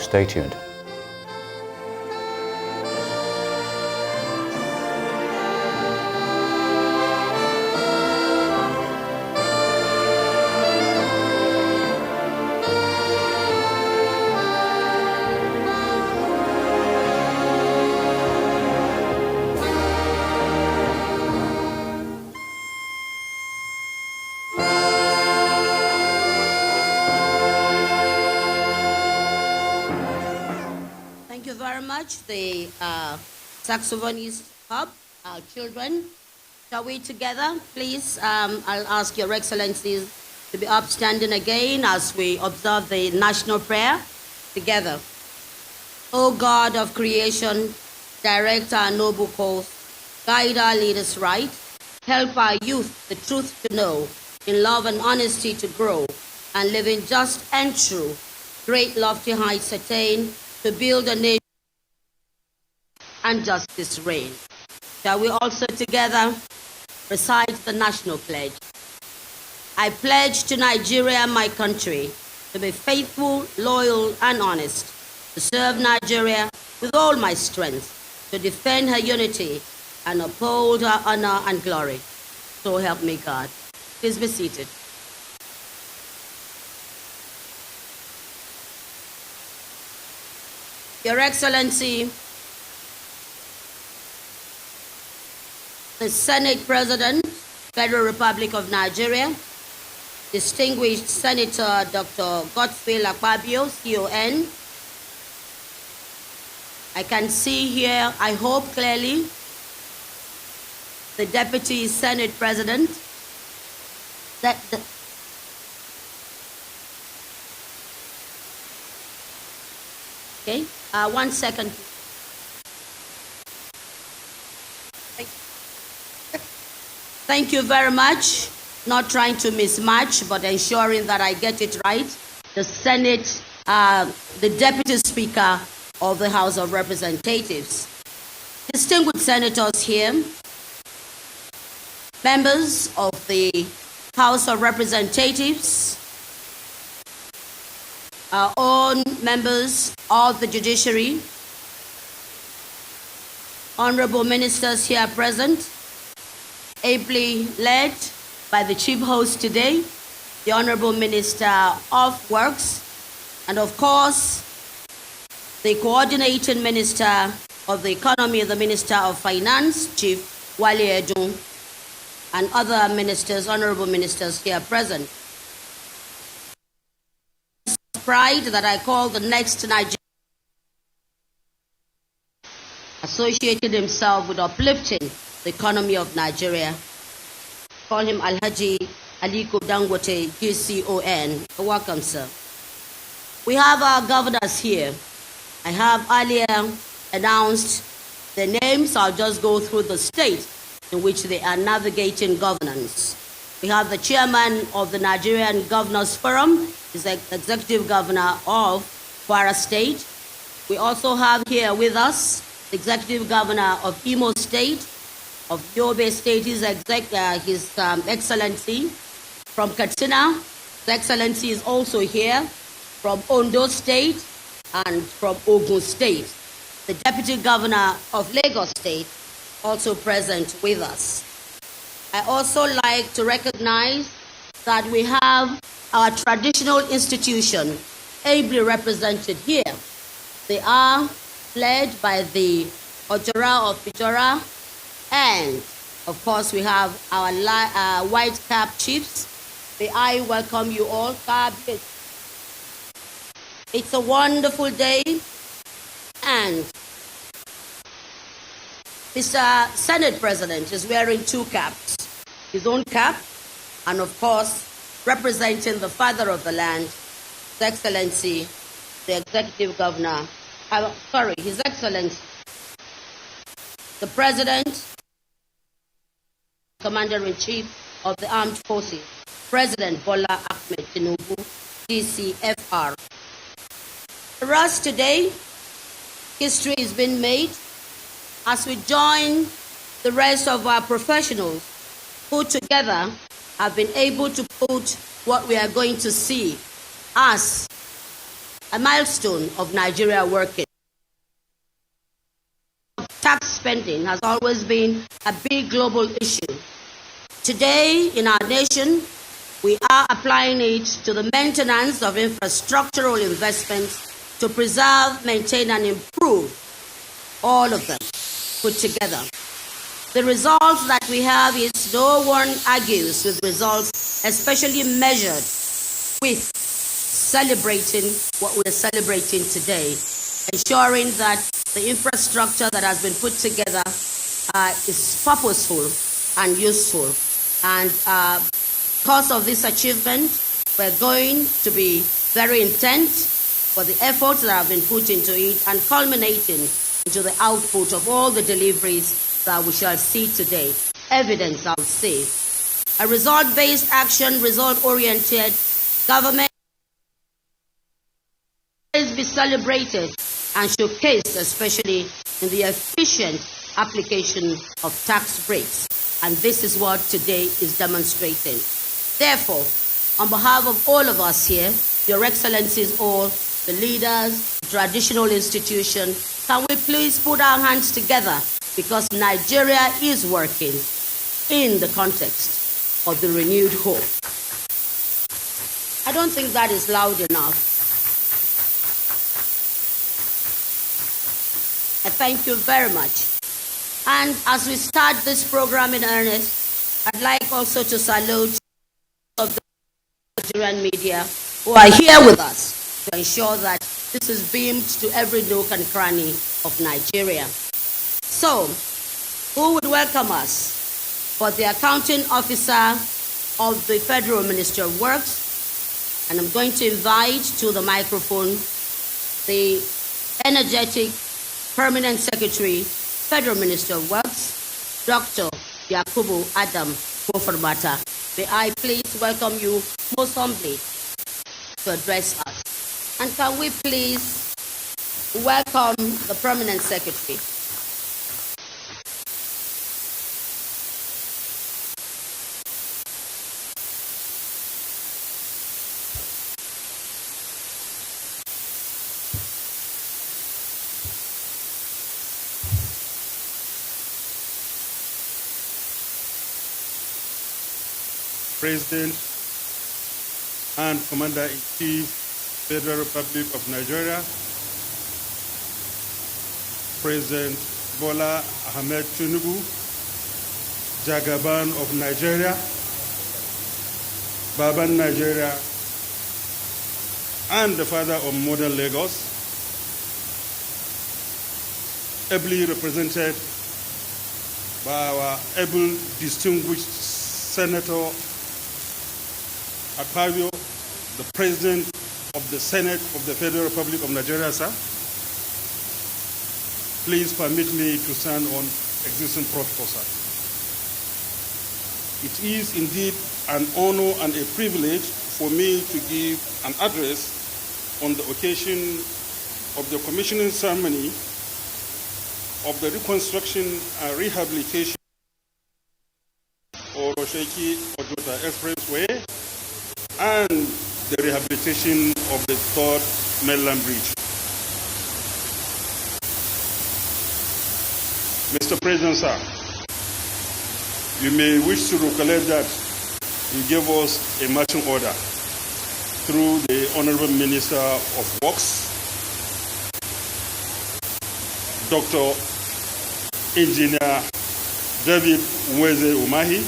stay tuned. Thank you very much, the saxophonist hub, our children. Shall we together, please? I'll ask Your Excellencies to be upstanding again as we observe the national prayer together. O God of creation, direct our noble course, guide our leaders right, help our youth the truth to know, in love and honesty to grow, and living just and true, great lofty heights attain, to build a nation and justice reign. Shall we also together recite the national pledge? I pledge to Nigeria, my country, to be faithful, loyal, and honest, to serve Nigeria with all my strength, to defend her unity and uphold her honor and glory. So help me God. Please be seated. Your Excellency, the Senate President, Federal Republic of Nigeria, distinguished Senator Dr. Godswill Akpabio, CON. I can see here, I hope clearly, the Deputy Senate President. Okay, 1 second. Thank you very much. Not trying to mismatch, but ensuring that I get it right. The Senate, the Deputy Speaker of the House of Representatives. Distinguished senators here, members of the House of Representatives, our own members of the judiciary, honorable ministers here present, ably led by the chief host today, the Honorable Minister of Works, and of course, the coordinating Minister of the Economy, the Minister of Finance, Chief Wale Edun, and other ministers, honorable ministers here present. It's pride that I call the next Nigerian associated himself with uplifting the economy of Nigeria. Call him Alhaji Aliko Dangote, GCON. Welcome, sir. We have our governors here. I have earlier announced the names. I'll just go through the state in which they are navigating governance. We have the chairman of the Nigerian Governors Forum, he's the executive governor of Kwara State. We also have here with us the executive governor of Imo State, of Yobe State, His Excellency. From Katsina, His Excellency is also here. From Ondo State and from Ogun State. The Deputy Governor of Lagos State also present with us. I also like to recognize that we have our traditional institution ably represented here. They are led by the Ojora of Pijora, and of course we have our white cap chiefs. May I welcome you all. It's a wonderful day, and Mr. Senate President is wearing two caps, his own cap, and of course, representing the father of the land, His Excellency, the Executive Governor, His Excellency, the President, Commander-in-Chief of the Armed Forces, President Bola Ahmed Tinubu, DCFR. For us today, history has been made as we join the rest of our professionals who together have been able to put what we are going to see as a milestone of Nigeria working. Tax spending has always been a big global issue. Today, in our nation, we are applying it to the maintenance of infrastructural investments to preserve, maintain, and improve all of them put together. The results that we have is no one argues with results, especially measured with celebrating what we're celebrating today, ensuring that the infrastructure that has been put together is purposeful and useful. And because of this achievement, we're going to be very intent for the efforts that have been put into it and culminating into the output of all the deliveries that we shall see today. Evidence, I would say. A result-based action, result-oriented government is be celebrated and showcased, especially in the efficient application of tax breaks. And this is what today is demonstrating. Therefore, on behalf of all of us here, Your Excellencies, all the leaders, traditional institutions, can we please put our hands together, because Nigeria is working in the context of the renewed hope. I don't think that is loud enough. I thank you very much. And as we start this program in earnest, I'd like also to salute of the Nigerian media who are here with us to ensure that this is beamed to every nook and cranny of Nigeria. So, who would welcome us? For the accounting officer of the Federal Ministry of Works, and I'm going to invite to the microphone the energetic Permanent Secretary, Federal Minister of Works, Dr. Yakubu Adam Koformata. May I please welcome you most humbly to address us. And can we please welcome the Permanent Secretary. President and Commander-in-Chief, Federal Republic of Nigeria, President Bola Ahmed Tinubu, Jagaban of Nigeria, Baban Nigeria, and the father of modern Lagos, ably represented by our able, distinguished Senator Akpabio, the President of the Senate of the Federal Republic of Nigeria, sir. Please permit me to stand on existing protocol, sir. It is indeed an honor and a privilege for me to give an address on the occasion of the commissioning ceremony of the reconstruction and rehabilitation of Osheki Ojota Expressway and the rehabilitation of the third mainland bridge. Mr. President, sir, you may wish to recollect that you gave us a marching order through the Honorable Minister of Works, Dr. Engineer David Mweze Umahi,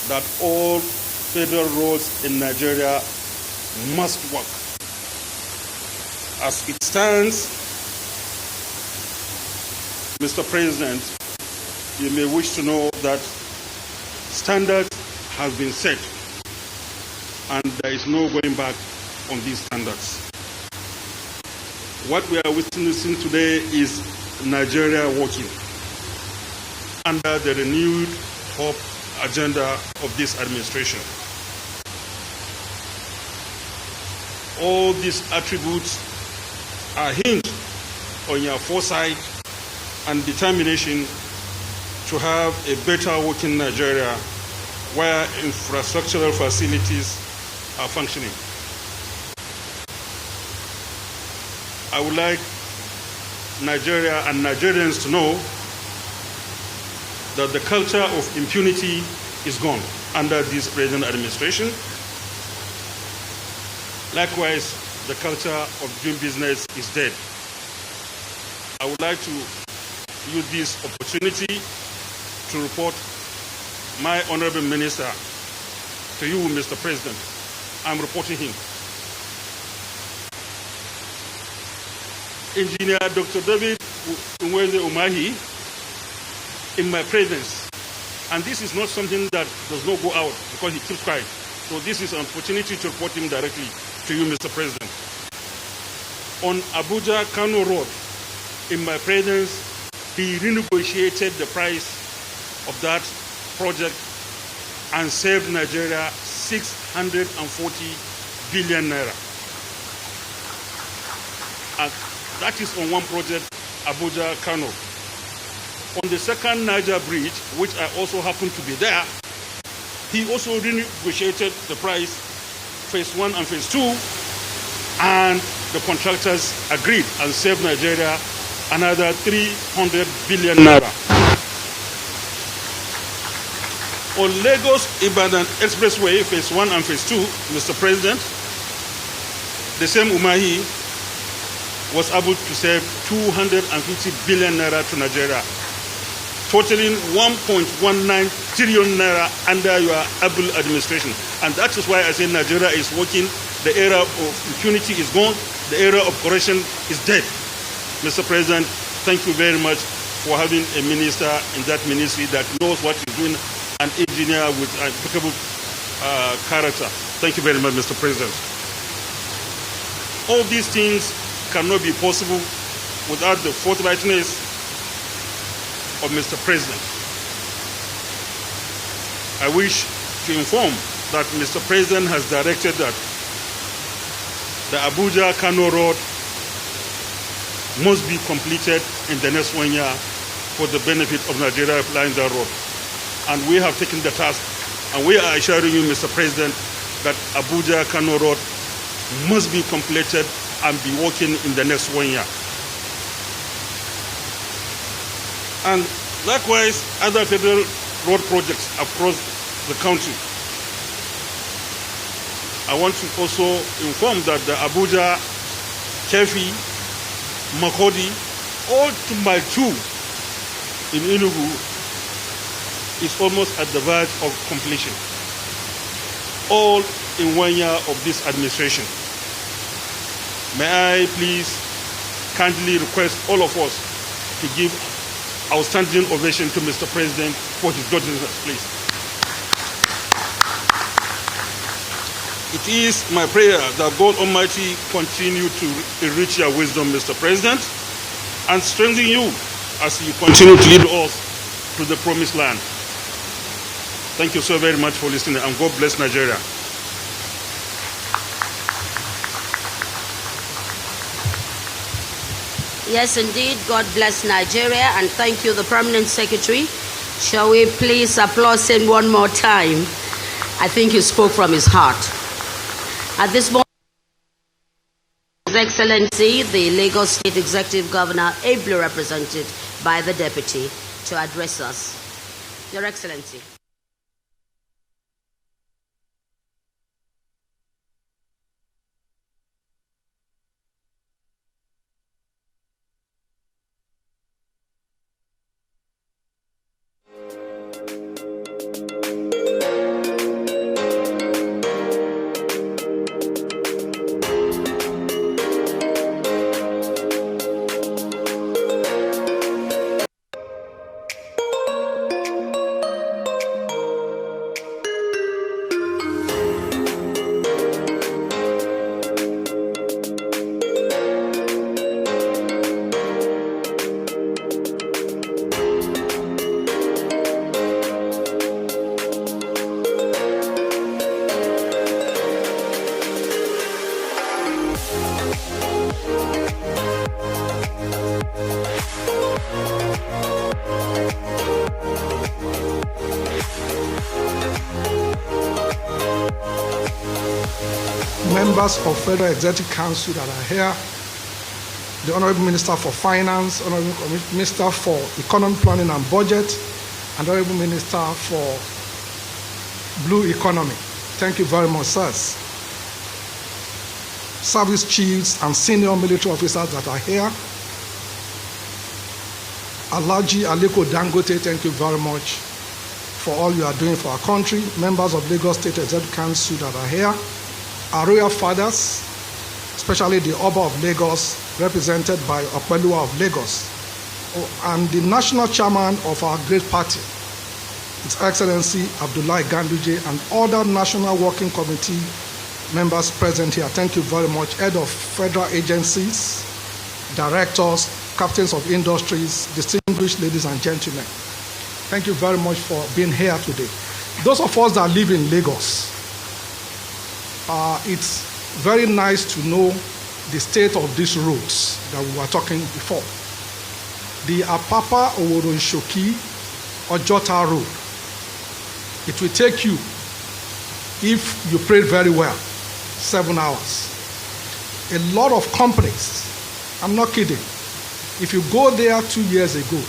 that all federal roads in Nigeria must work. As it stands, Mr. President, you may wish to know that standards have been set and there is no going back on these standards. What we are witnessing today is Nigeria working under the renewed hope agenda of this administration. All these attributes are hinged on your foresight and determination to have a better working Nigeria where infrastructural facilities are functioning. I would like Nigeria and Nigerians to know that the culture of impunity is gone under this present administration. Likewise, the culture of doing business is dead. I would like to use this opportunity to report my honorable minister to you, Mr. President. I'm reporting him. Engineer Dr. David Nweze Umahi, in my presence. And this is not something that does not go out because he keeps quiet. So this is an opportunity to report him directly to you, Mr. President. On Abuja-Kano Road, in my presence, he renegotiated the price of that project and saved Nigeria 640 billion naira. And that is on one project, Abuja-Kano. On the second Niger Bridge, which I also happened to be there, he also renegotiated the price, phase 1 and phase 2, and the contractors agreed and saved Nigeria another 300 billion naira. On Lagos-Ibadan Expressway, phase 1 and phase 2, Mr. President, the same Umahi was able to save 250 billion naira to Nigeria, totaling 1.19 trillion naira under your able administration. And that is why I say Nigeria is working. The era of impunity is gone. The era of corruption is dead. Mr. President, thank you very much for having a minister in that ministry that knows what he's doing, an engineer with an impeccable character. Thank you very much, Mr. President. All these things cannot be possible without the forthrightness of Mr. President. I wish to inform that Mr. President has directed that the Abuja-Kano Road must be completed in the next 1 year for the benefit of Nigeria flying that road. And we have taken the task, and we are assuring you, Mr. President, that Abuja-Kano Road must be completed and be working in the next 1 year. And likewise, other federal road projects across the country. I want to also inform that the Abuja, Kefi, Makodi, all to Mile 2 in Enugu is almost at the verge of completion. All in 1 year of this administration. May I please kindly request all of us to give outstanding ovation to Mr. President for his diligence, please. It is my prayer that God Almighty continue to enrich your wisdom, Mr. President, and strengthen you as you continue to lead us to the promised land. Thank you so very much for listening, and God bless Nigeria. Yes, indeed. God bless Nigeria, and thank you, the Permanent Secretary. Shall we please applaud him one more time? I think he spoke from his heart. At this moment, His Excellency, the Lagos State Executive Governor, ably represented by the Deputy, to address us. Your Excellency. Members of Federal Executive Council that are here, the Honorable Minister for Finance, Honorable Minister for Economic Planning and Budget, and Honorable Minister for Blue Economy. Thank you very much, sirs. Service chiefs and senior military officers that are here. Aliko Dangote, thank you very much for all you are doing for our country. Members of Lagos State Executive Council that are here. Our royal fathers, especially the Oba of Lagos, represented by Opeluwa of Lagos, and the national chairman of our great party, His Excellency Abdullahi Ganduje, and other national working committee members present here. Thank you very much. Head of federal agencies, directors, captains of industries, distinguished ladies and gentlemen. Thank you very much for being here today. Those of us that live in Lagos, it's very nice to know the state of these roads that we were talking before. The Apapa Oworonshoki Ojota Road. It will take you, if you pray very well, 7 hours. A lot of companies, I'm not kidding, if you go there 2 years ago,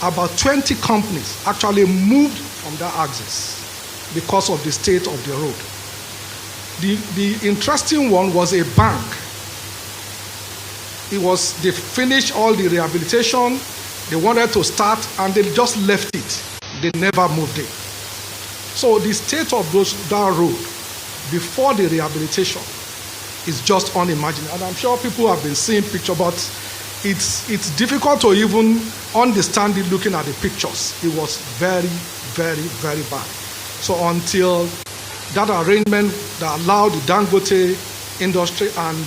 about 20 companies actually moved from that axis because of the state of the road. The interesting one was a bank. They finished all the rehabilitation, they wanted to start, and they just left it. They never moved it. So the state of that road before the rehabilitation is just unimaginable. And I'm sure people have been seeing pictures, but it's difficult to even understand it looking at the pictures. It was very, very, very bad. So until that arrangement that allowed the Dangote industry and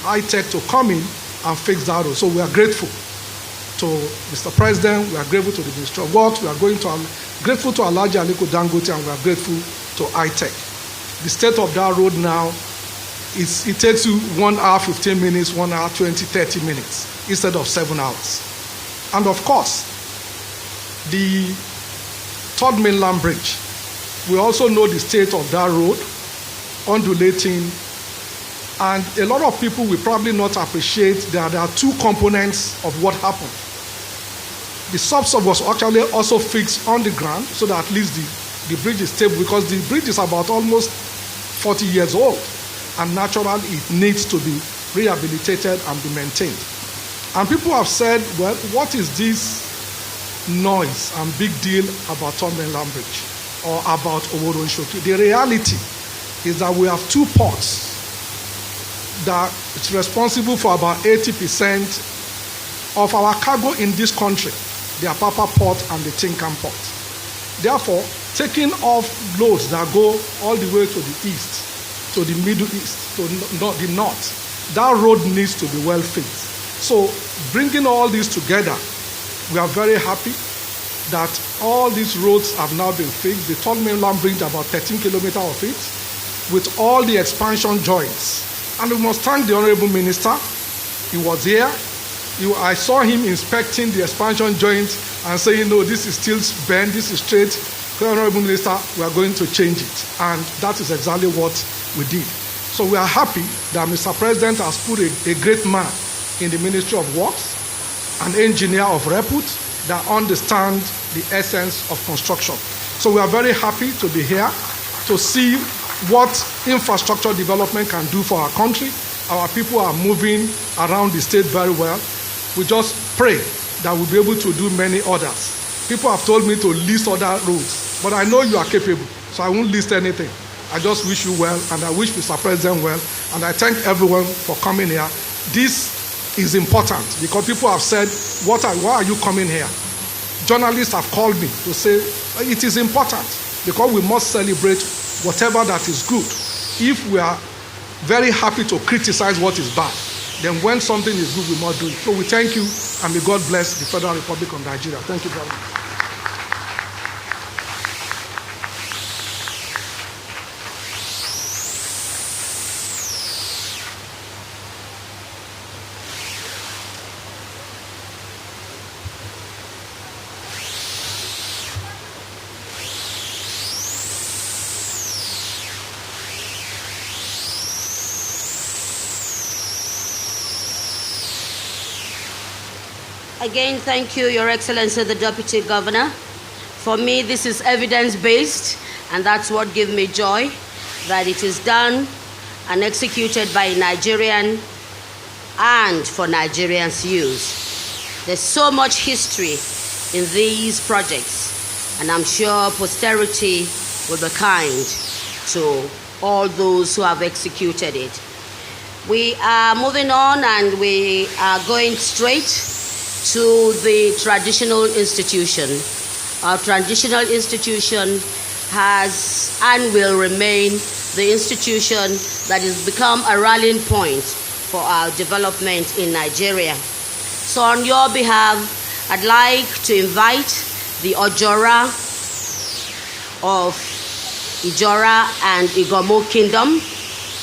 high-tech to come in and fix that road. So we are grateful to Mr. President, we are grateful to the Ministry of Works, we are grateful to Alhaji Aliko Dangote, and we are grateful to high-tech. The state of that road now, it takes you 1 hour 15 minutes, 1 hour 20, 30 minutes instead of 7 hours. And of course, the Third Mainland Bridge, we also know the state of that road, undulating, and a lot of people will probably not appreciate that there are two components of what happened. The subsub was actually also fixed on the ground so that at least the bridge is stable, because the bridge is about almost 40 years old, and naturally it needs to be rehabilitated and be maintained. And people have said, well, what is this noise and big deal about Third Mainland Bridge or about Oworonshoki? The reality is that we have two ports that it's responsible for about 80% of our cargo in this country, the Apapa port and the Tinkan port. Therefore, taking off loads that go all the way to the east, to the Middle East, to the north, that road needs to be well fixed. So bringing all this together, we are very happy that all these roads have now been fixed. The Third Mainland Bridge, about 13 kilometers of it, with all the expansion joints. And we must thank the Honorable Minister. He was here. I saw him inspecting the expansion joint and saying, no, this is still bent, this is straight. Honorable Minister, we are going to change it. And that is exactly what we did. So we are happy that Mr. President has put a great man in the Ministry of Works, an engineer of repute that understands the essence of construction. So we are very happy to be here to see what infrastructure development can do for our country. Our people are moving around the state very well. We just pray that we'll be able to do many others. People have told me to list other roads, but I know you are capable, so I won't list anything. I just wish you well, and I wish Mr. President well, and I thank everyone for coming here. This is important because people have said, why are you coming here? Journalists have called me to say it is important because we must celebrate whatever that is good. If we are very happy to criticize what is bad, then when something is good, we must do it. So we thank you, and may God bless the Federal Republic of Nigeria. Thank you very much. Again, thank you, Your Excellency, the Deputy Governor. For me, this is evidence-based, and that's what gives me joy, that it is done and executed by Nigerian and for Nigerians' use. There's so much history in these projects, and I'm sure posterity will be kind to all those who have executed it. We are moving on, and we are going straight to the traditional institution. Our traditional institution has and will remain the institution that has become a rallying point for our development in Nigeria. So on your behalf, I'd like to invite the Ojora of Ijora and Igomo Kingdom,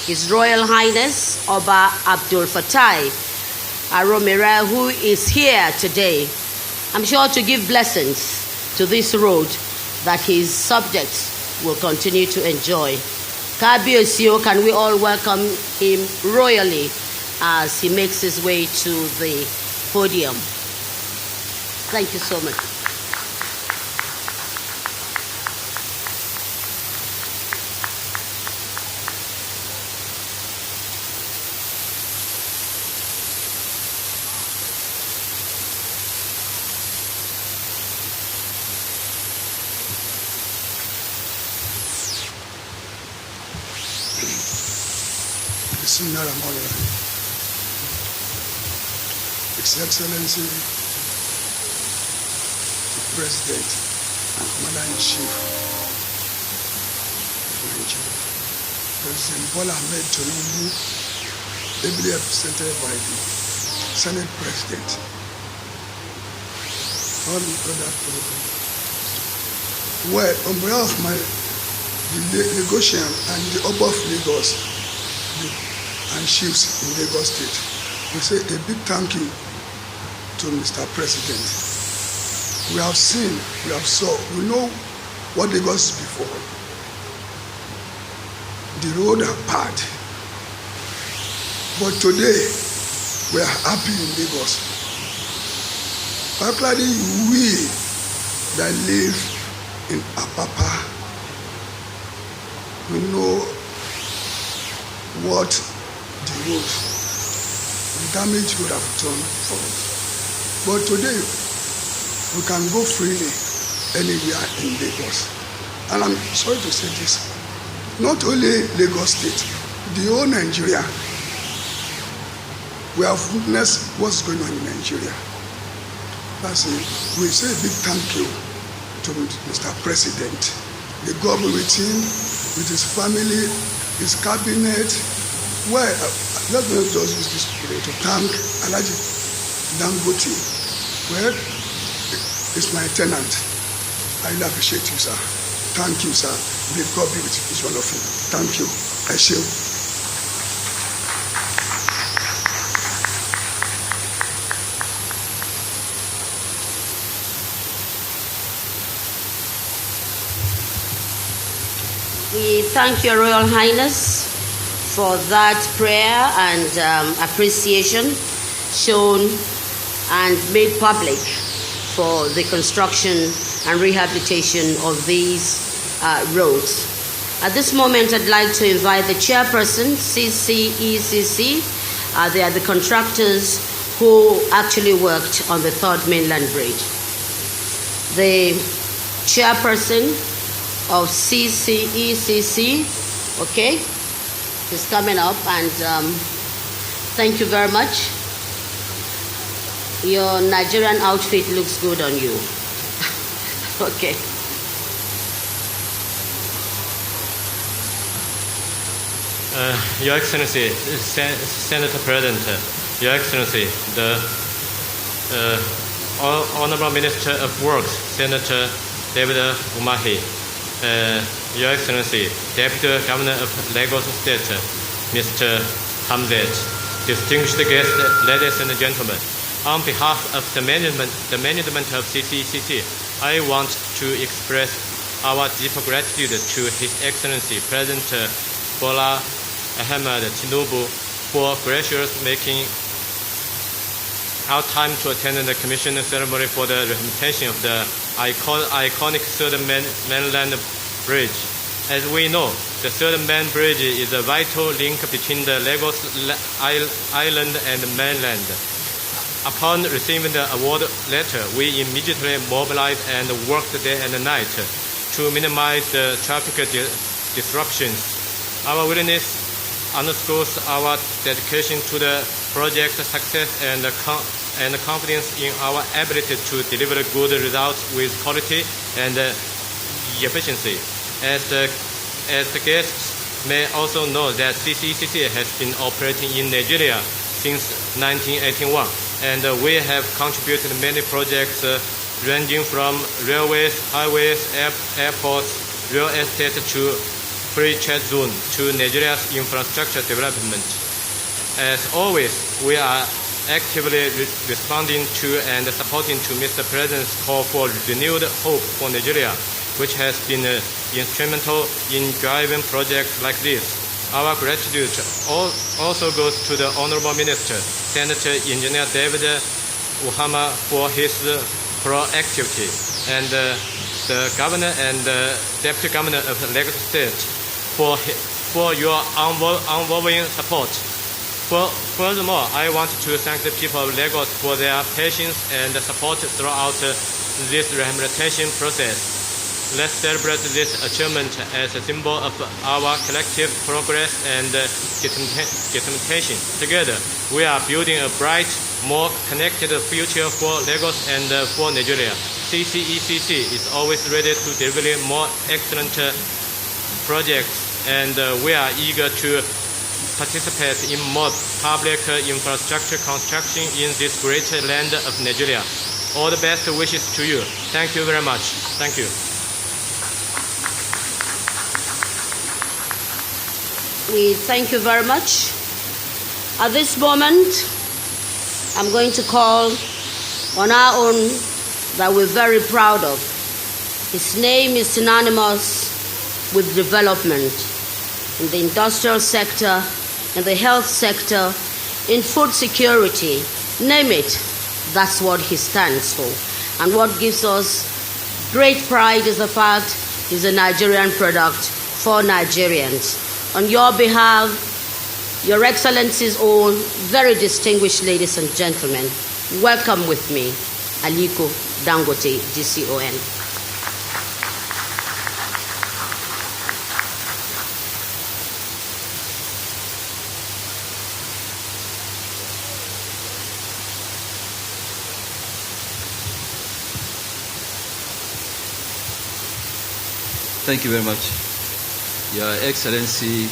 His Royal Highness Oba Abdul Fatai Aromire, who is here today, I'm sure to give blessings to this road that his subjects will continue to enjoy. Kabiosio, can we all welcome him royally as he makes his way to the podium? Thank you so much. His Excellency, the President and Commander-in-Chief of Nigeria, President Bola Ahmed Tinubu, ably represented by the Senate President, all the other people. Well, on behalf of the Lagosian and the Oba of Lagos, and chiefs in Lagos State, we say a big thank you to Mr. President. We have seen, we have saw, we know what Lagos is before. The road are bad. But today, we are happy in Lagos. Particularly we that live in Apapa, we know what the road, the damage would have done for us. But today, we can go freely anywhere in Lagos. And I'm sorry to say this, not only Lagos State, the whole Nigeria, we have witnessed what's going on in Nigeria. That's it. We say a big thank you to Mr. President, the government with him, with his family, his cabinet. Well, let me just use this to thank Aliko Dangote. Well, it's my tenant. I really appreciate you, sir. Thank you, sir. May God be with each one of you. Thank you. I shall. We thank Your Royal Highness for that prayer and appreciation shown and made public for the construction and rehabilitation of these roads. At this moment, I'd like to invite the chairperson, CCECC. They are the contractors who actually worked on the Third Mainland Bridge. The chairperson of CCECC, okay, is coming up, and thank you very much. Your Nigerian outfit looks good on you. Okay. Your Excellency, Senator President, Your Excellency, the Honorable Minister of Works, Senator David Umahi, Your Excellency, Deputy Governor of Lagos State, Mr. Hamzat, distinguished guests, ladies and gentlemen, on behalf of the management of CCECC, I want to express our deep gratitude to His Excellency President Bola Ahmed Tinubu for graciously making our time to attend the commissioning ceremony for the rehabilitation of the iconic Third Mainland Bridge. As we know, the Third Main Bridge is a vital link between the Lagos Island and the mainland. Upon receiving the award letter, we immediately mobilized and worked day and night to minimize the traffic disruptions. Our willingness underscores our dedication to the project's success and confidence in our ability to deliver good results with quality and efficiency. As the guests may also know that CCECC has been operating in Nigeria since 1981, and we have contributed many projects ranging from railways, highways, airports, real estate to free trade zone to Nigeria's infrastructure development. As always, we are actively responding to and supporting to Mr. President's call for renewed hope for Nigeria, which has been instrumental in driving projects like this. Our gratitude also goes to the Honorable Minister, Senator Engineer David Uhama, for his proactivity, and the Governor and Deputy Governor of Lagos State for your unwavering support. Furthermore, I want to thank the people of Lagos for their patience and support throughout this rehabilitation process. Let's celebrate this achievement as a symbol of our collective progress and determination. Together, we are building a bright, more connected future for Lagos and for Nigeria. CCECC is always ready to deliver more excellent projects, and we are eager to participate in more public infrastructure construction in this great land of Nigeria. All the best wishes to you. Thank you very much. Thank you. We thank you very much. At this moment, I'm going to call on our own that we're very proud of. His name is synonymous with development in the industrial sector, in the health sector, in food security. Name it, that's what he stands for. And what gives us great pride is the fact he's a Nigerian product for Nigerians. On your behalf, Your Excellency's own very distinguished ladies and gentlemen, welcome with me, Aliko Dangote, GCON. Thank you very much. Your Excellency,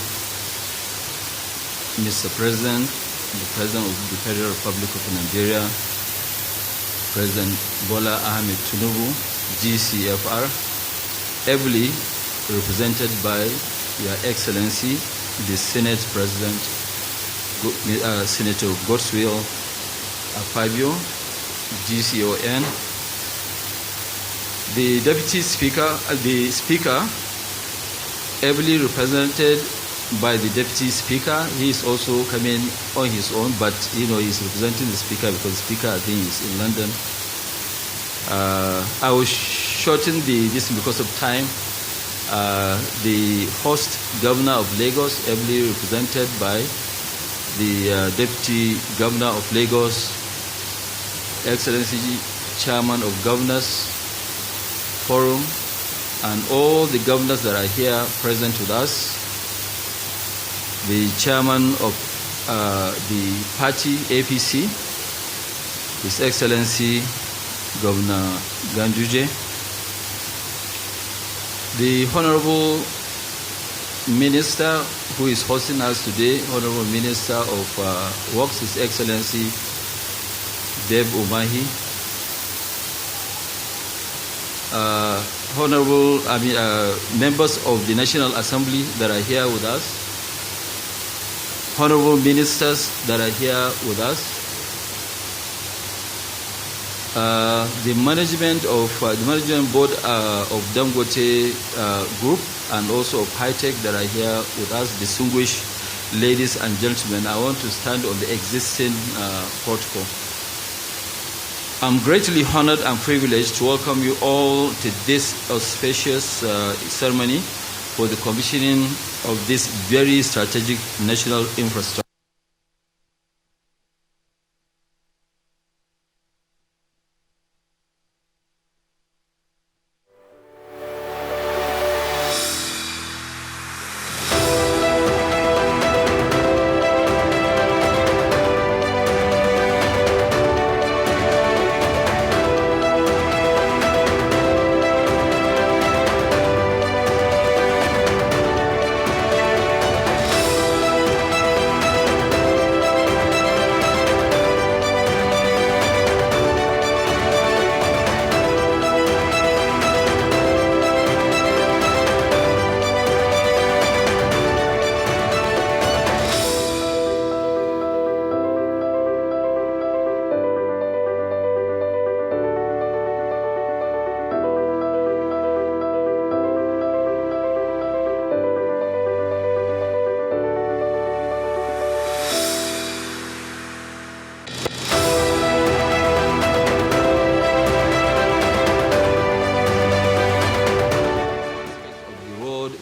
Mr. President, the President of the Federal Republic of Nigeria, President Bola Ahmed Tinubu, GCFR, ably represented by Your Excellency, the Senate President, Senator Godswill Fabio, GCON, the Deputy Speaker, ably represented by the Deputy Speaker. He is also coming on his own, but he's representing the Speaker because the Speaker, I think, is in London. I will shorten this because of time. The host Governor of Lagos, ably represented by the Deputy Governor of Lagos, Excellency Chairman of Governors Forum, and all the governors that are here present with us, the chairman of the party, APC, His Excellency Governor Ganduje, the Honorable Minister who is hosting us today, Honorable Minister of Works, His Excellency Deb Umahi, members of the National Assembly that are here with us, honorable ministers that are here with us, the management board of Dangote Group and also of High Tech that are here with us, distinguished ladies and gentlemen. I want to stand on the existing protocol. I'm greatly honored and privileged to welcome you all to this auspicious ceremony for the commissioning of this very strategic national infrastructure.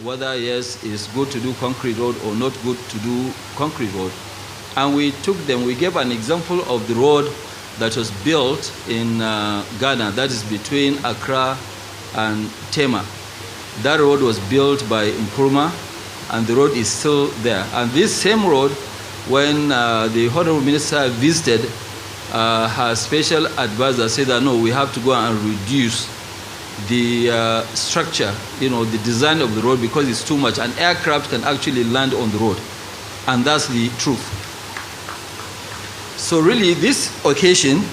Whether yes, it's good to do concrete road or not good to do concrete road. And we gave an example of the road that was built in Ghana, that is between Accra and Tema. That road was built by Nkrumah, and the road is still there. And this same road, when the Honorable Minister visited, her special advisor said that no, we have to go and reduce the structure, the design of the road, because it's too much. An aircraft can actually land on the road, and that's the truth. So really, this occasion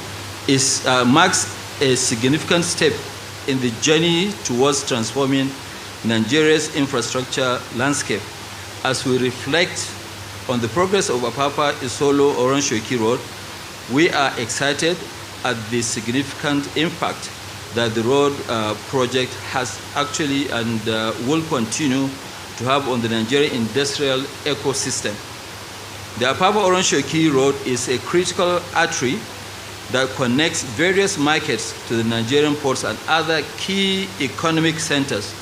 marks a significant step in the journey towards transforming Nigeria's infrastructure landscape. As we reflect on the progress of Apapa Isolo Oron-Shoki Road, we are excited at the significant impact that the road project has actually and will continue to have on the Nigerian industrial ecosystem. The Apapa Oron-Shoki Road is a critical artery that connects various markets to the Nigerian ports and other key economic centers.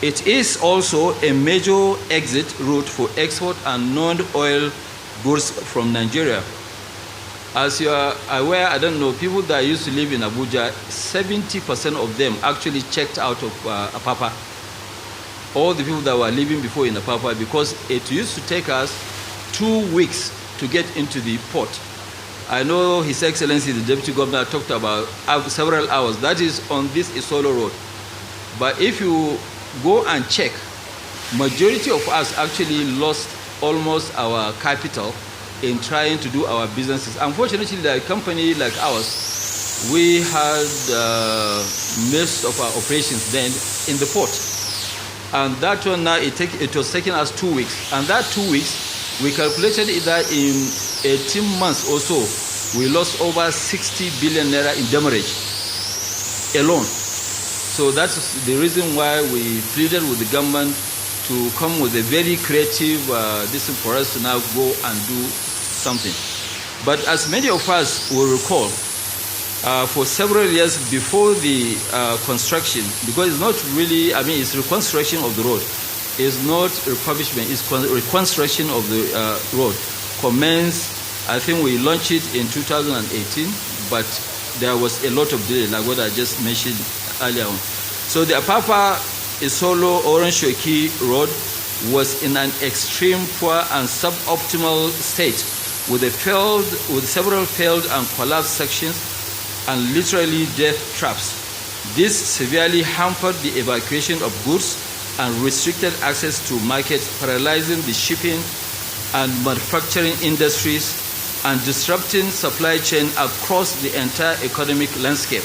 It is also a major exit route for export and non-oil goods from Nigeria. As you are aware, I don't know, people that used to live in Abuja, 70% of them actually checked out of Apapa. All the people that were living before in Apapa, because it used to take us 2 weeks to get into the port. I know His Excellency, the Deputy Governor, talked about several hours. That is on this Isolo Road. But if you go and check, majority of us actually lost almost our capital in trying to do our businesses. Unfortunately, like a company like ours, we had most of our operations then in the port. And that one now, it was taking us 2 weeks. And that 2 weeks, we calculated that in 18 months or so, we lost over 60 billion naira in demurrage alone. So that's the reason why we pleaded with the government to come with a very creative this for us to now go and do something. But as many of us will recall, for several years before the construction, because it's not really, it's reconstruction of the road. It's not refurbishment, it's reconstruction of the road. Commenced, I think we launched it in 2018, but there was a lot of delay, like what I just mentioned earlier on. So the Apapa Isolo Oron-Shoki Road was in an extreme poor and suboptimal state with several failed and collapsed sections and literally death traps. This severely hampered the evacuation of goods and restricted access to markets, paralyzing the shipping and manufacturing industries and disrupting supply chain across the entire economic landscape.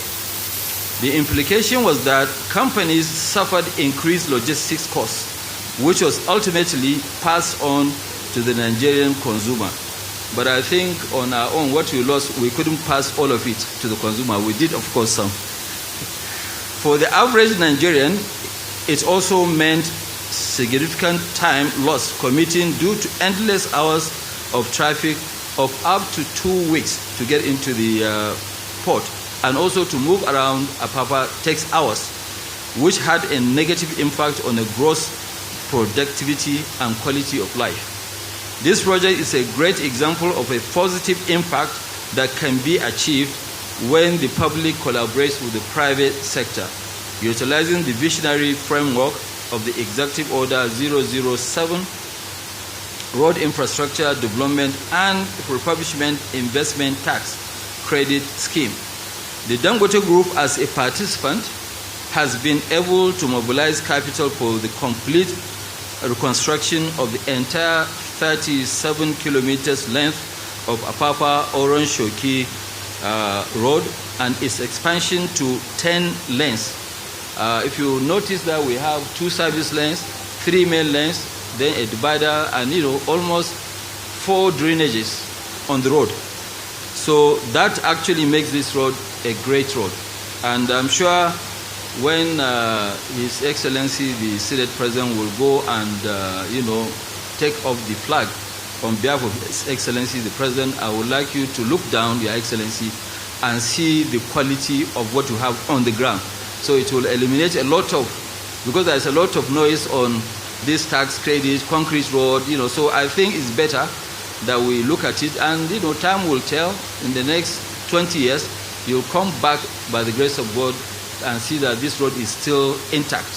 The implication was that companies suffered increased logistics costs, which was ultimately passed on to the Nigerian consumer. But I think on our own, what we lost, we couldn't pass all of it to the consumer. We did, of course, some. For the average Nigerian, it also meant significant time lost commuting due to endless hours of traffic of up to 2 weeks to get into the port. and also to move around Apapa takes hours, which had a negative impact on the gross productivity and quality of life. This project is a great example of a positive impact that can be achieved when the public collaborates with the private sector, utilizing the visionary framework of the Executive Order 007, Road Infrastructure Development and Refurbishment Investment Tax Credit Scheme. The Dangote Group, as a participant, has been able to mobilize capital for the complete reconstruction of the entire 37 kilometers length of Apapa Oron Shoki Road and its expansion to 10 lanes. If you notice that we have 2 service lanes, 3 main lanes, then a divider, and almost 4 drainages on the road. So that actually makes this road a great road. And I'm sure when His Excellency the Senate President will go and take off the flag on behalf of His Excellency the President, I would like you to look down, Your Excellency, and see the quality of what you have on the ground. So it will eliminate a lot of, because there's a lot of noise on this tax credit, concrete road, so I think it's better that we look at it, and time will tell. In the next 20 years, you'll come back by the grace of God and see that this road is still intact.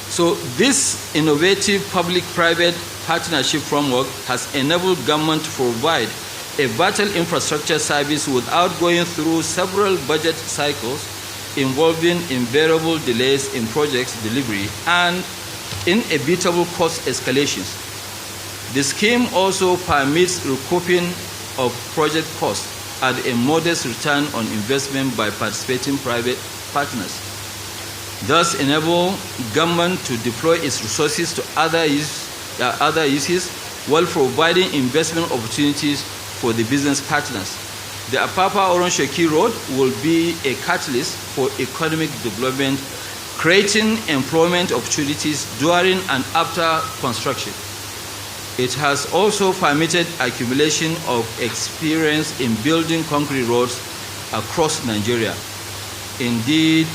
So this innovative public-private partnership framework has enabled government to provide a vital infrastructure service without going through several budget cycles involving invariable delays in project delivery and inevitable cost escalations. The scheme also permits recouping of project costs at a modest return on investment by participating private partners, thus enable government to deploy its resources to other uses while providing investment opportunities for the business partners. The Apapa Oron Shoki Road will be a catalyst for economic development, creating employment opportunities during and after construction. It has also permitted accumulation of experience in building concrete roads across Nigeria. Indeed,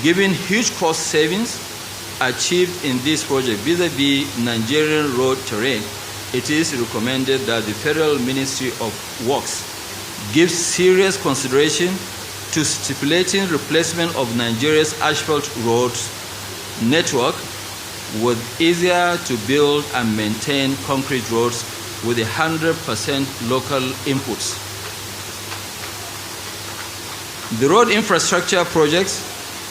given huge cost savings achieved in this project vis-a-vis Nigerian road terrain, it is recommended that the Federal Ministry of Works gives serious consideration to stipulating replacement of Nigeria's asphalt roads network with easier to build and maintain concrete roads with 100% local inputs. The road infrastructure projects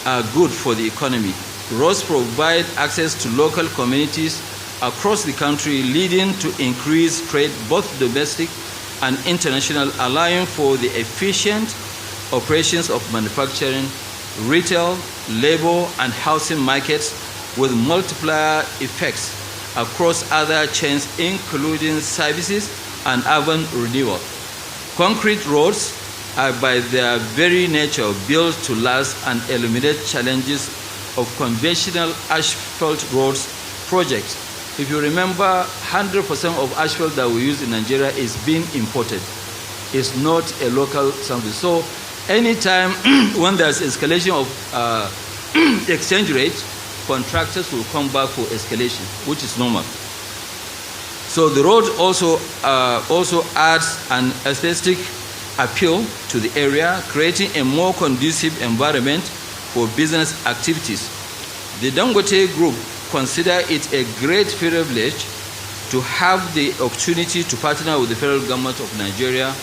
are good for the economy. Roads provide access to local communities across the country, leading to increased trade, both domestic and international, allowing for the efficient operations of manufacturing, retail, labor, and housing markets with multiplier effects across other chains, including services and urban renewal. Concrete roads are by their very nature built to last and eliminate challenges of conventional asphalt roads projects. If you remember, 100% of asphalt that we use in Nigeria is being imported. It's not a local something. So anytime when there's escalation of exchange rate, contractors will come back for escalation, which is normal. So the road also adds an aesthetic appeal to the area, creating a more conducive environment for business activities. The Dangote Group consider it a great privilege to have the opportunity to partner with the federal government of Nigeria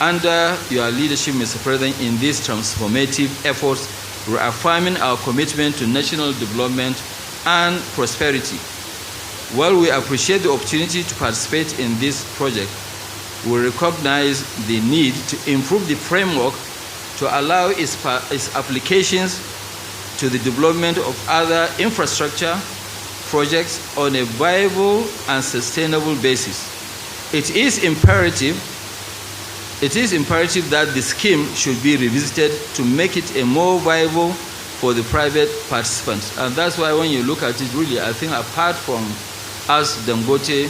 under your leadership, Mr. President, in these transformative efforts, reaffirming our commitment to national development and prosperity. While we appreciate the opportunity to participate in this project, we recognize the need to improve the framework to allow its applications to the development of other infrastructure projects on a viable and sustainable basis. It is imperative that the scheme should be revisited to make it a more viable for the private participants. And that's why when you look at it, really, I think apart from us, Dangote,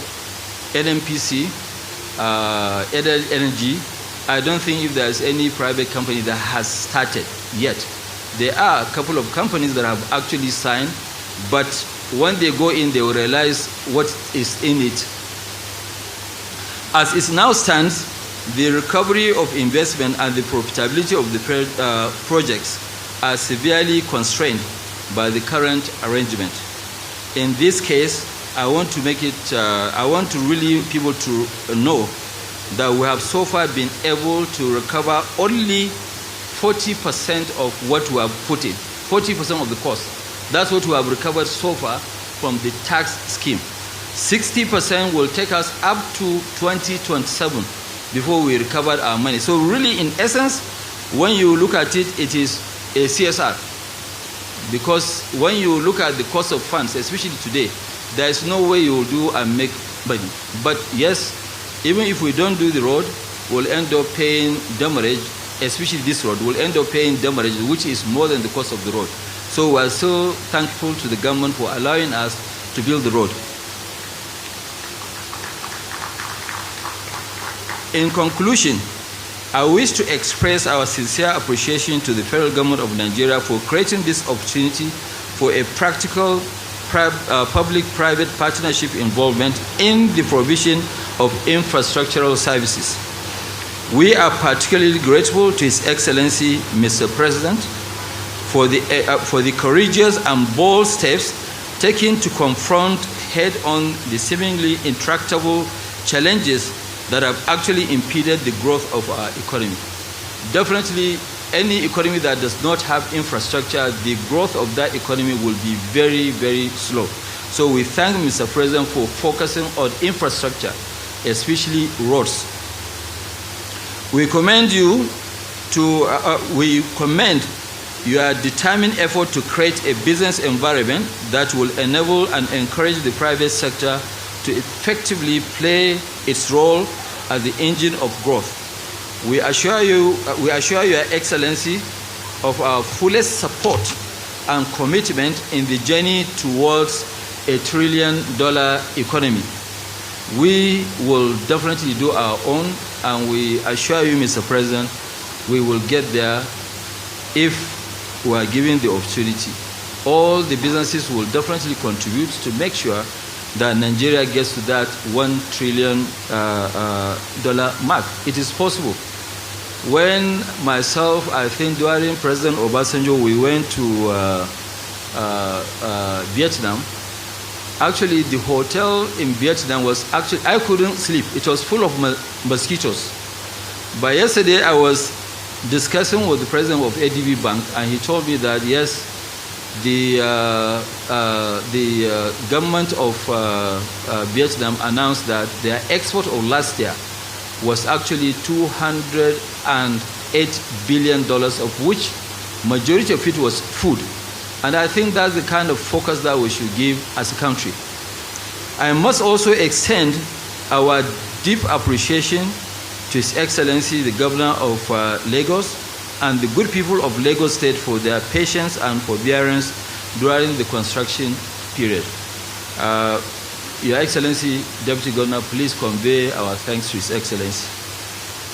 NNPC, Energy, I don't think if there's any private company that has started yet. There are a couple of companies that have actually signed, but when they go in, they will realize what is in it. As it now stands, the recovery of investment and the profitability of the projects are severely constrained by the current arrangement. In this case, I want to make it, I want to really people to know that we have so far been able to recover only 40% of what we have put in, 40% of the cost. That's what we have recovered so far from the tax scheme. 60% will take us up to 2027 before we recover our money. So really, in essence, when you look at it, it is a CSR. Because when you look at the cost of funds, especially today, there is no way you will do and make money. But yes, even if we don't do the road, we'll end up paying demurrage, especially this road, we'll end up paying demurrage, which is more than the cost of the road. So we're so thankful to the government for allowing us to build the road. In conclusion, I wish to express our sincere appreciation to the federal government of Nigeria for creating this opportunity for a practical public-private partnership involvement in the provision of infrastructural services. We are particularly grateful to His Excellency, Mr. President, for the courageous and bold steps taken to confront head-on the seemingly intractable challenges that have actually impeded the growth of our economy. Definitely, any economy that does not have infrastructure, the growth of that economy will be very, very slow. So we thank Mr. President for focusing on infrastructure, especially roads. We commend you we commend your determined effort to create a business environment that will enable and encourage the private sector to effectively play its role as the engine of growth. We assure you, Your Excellency, of our fullest support and commitment in the journey towards a $1 trillion economy. We will definitely do our own, and we assure you, Mr. President, we will get there if we are given the opportunity. All the businesses will definitely contribute to make sure that Nigeria gets to that $1 trillion mark. It is possible. When myself, I think during President Obasanjo, we went to Vietnam. Actually, the hotel in Vietnam was actually, I couldn't sleep. It was full of mosquitoes. But yesterday, I was discussing with the president of ADB Bank, and he told me that, yes, the government of Vietnam announced that their export of last year was actually $208 billion, of which majority of it was food. And I think that's the kind of focus that we should give as a country. I must also extend our deep appreciation to His Excellency, the Governor of Lagos, and the good people of Lagos State for their patience and forbearance during the construction period. Your Excellency, Deputy Governor, please convey our thanks to His Excellency.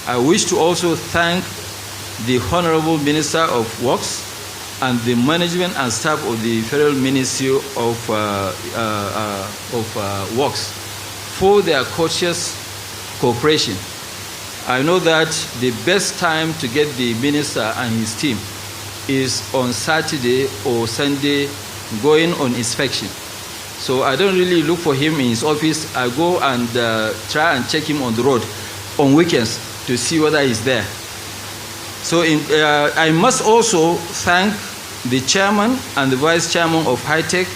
I wish to also thank the Honorable Minister of Works and the management and staff of the Federal Ministry of Works for their courteous cooperation. I know that the best time to get the minister and his team is on Saturday or Sunday going on inspection. So I don't really look for him in his office. I go and try and check him on the road on weekends to see whether he's there. So I must also thank the chairman and the vice chairman of High-Tech,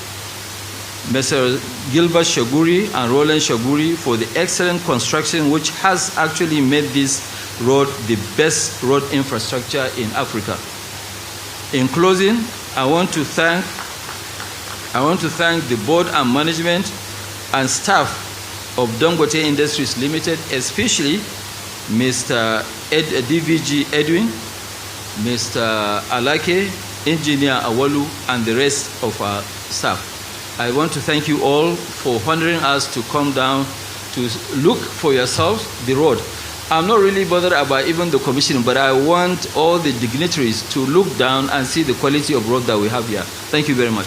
Mr. Gilbert Shaguri and Roland Shaguri, for the excellent construction which has actually made this road the best road infrastructure in Africa. In closing, I want to thank the board and management and staff of Dangote Industries Limited, especially Mr. DVG Edwin, Mr. Alake, Engineer Awalu, and the rest of our staff. I want to thank you all for honoring us to come down to look for yourselves the road. I'm not really bothered about even the commission, but I want all the dignitaries to look down and see the quality of road that we have here. Thank you very much.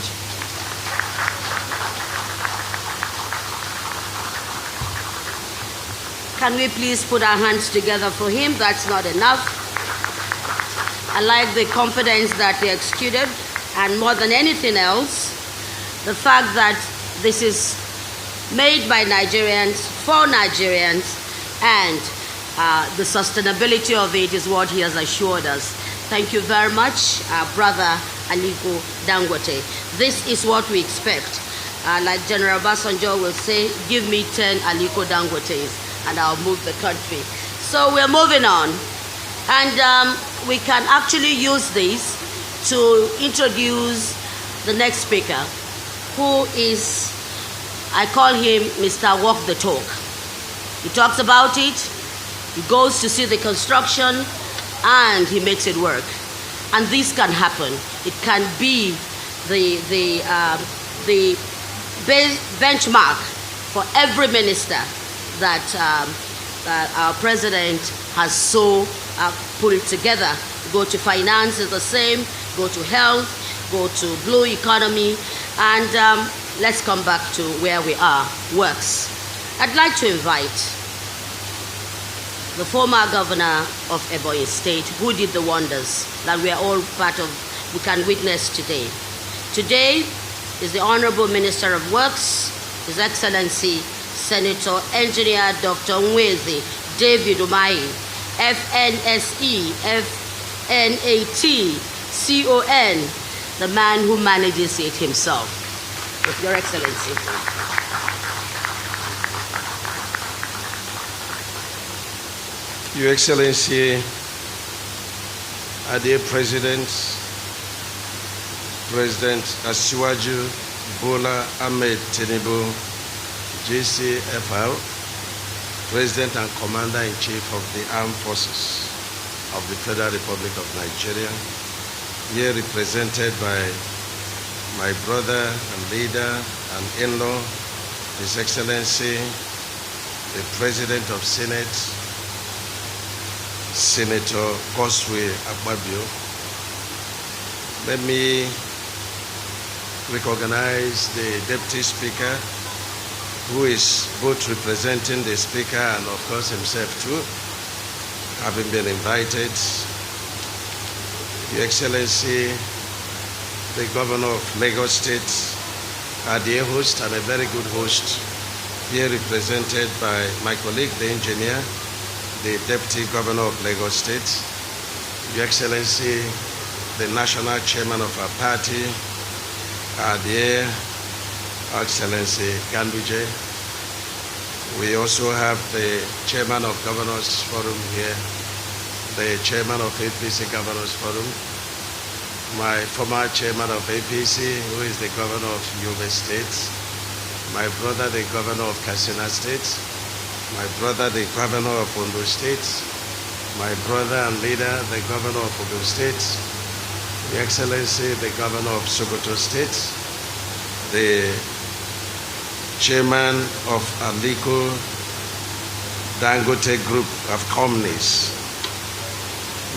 Can we please put our hands together for him? That's not enough. I like the confidence that he executed, and more than anything else, the fact that this is made by Nigerians, for Nigerians, and the sustainability of it is what he has assured us. Thank you very much, Brother Aliko Dangote. This is what we expect. Like General Basanjo will say, give me 10 Aliko Dangotes and I'll move the country. So we're moving on. And we can actually use this to introduce the next speaker, who is, I call him Mr. Walk the Talk. He talks about it, he goes to see the construction, and he makes it work. And this can happen. It can be the benchmark for every minister that our president has so pulled together. Go to finance is the same, go to health, go to blue economy, and let's come back to where we are, works. I'd like to invite the former governor of Ebonyi State, who did the wonders that we are all part of, we can witness today. Today is the Honorable Minister of Works, His Excellency Senator Engineer Dr. Nwezi David Umahi, FNSE, FNAT, CON, the man who manages it himself. With Your Excellency. Your Excellency, our dear President Asiwaju Bola Ahmed Tinubu, GCFR, President and Commander-in-Chief of the Armed Forces of the Federal Republic of Nigeria, here represented by my brother and leader and in-law, His Excellency, the President of Senate, Senator Godswill Akpabio. Let me recognize the Deputy Speaker, who is both representing the Speaker and of course himself too, having been invited. Your Excellency, the Governor of Lagos State, our dear host and a very good host, here represented by my colleague, the engineer, the Deputy Governor of Lagos State, Your Excellency, the National Chairman of our party, our dear Excellency Ganduje. We also have the Chairman of Governors Forum here, the Chairman of APC Governors Forum, my former Chairman of APC, who is the Governor of Yobe State, my brother, the Governor of Katsina State, my brother, the Governor of Ondo State, my brother and leader, the Governor of Ogun State, Your Excellency, the Governor of Sokoto State, the Chairman of Aliko Dangote Group of Companies,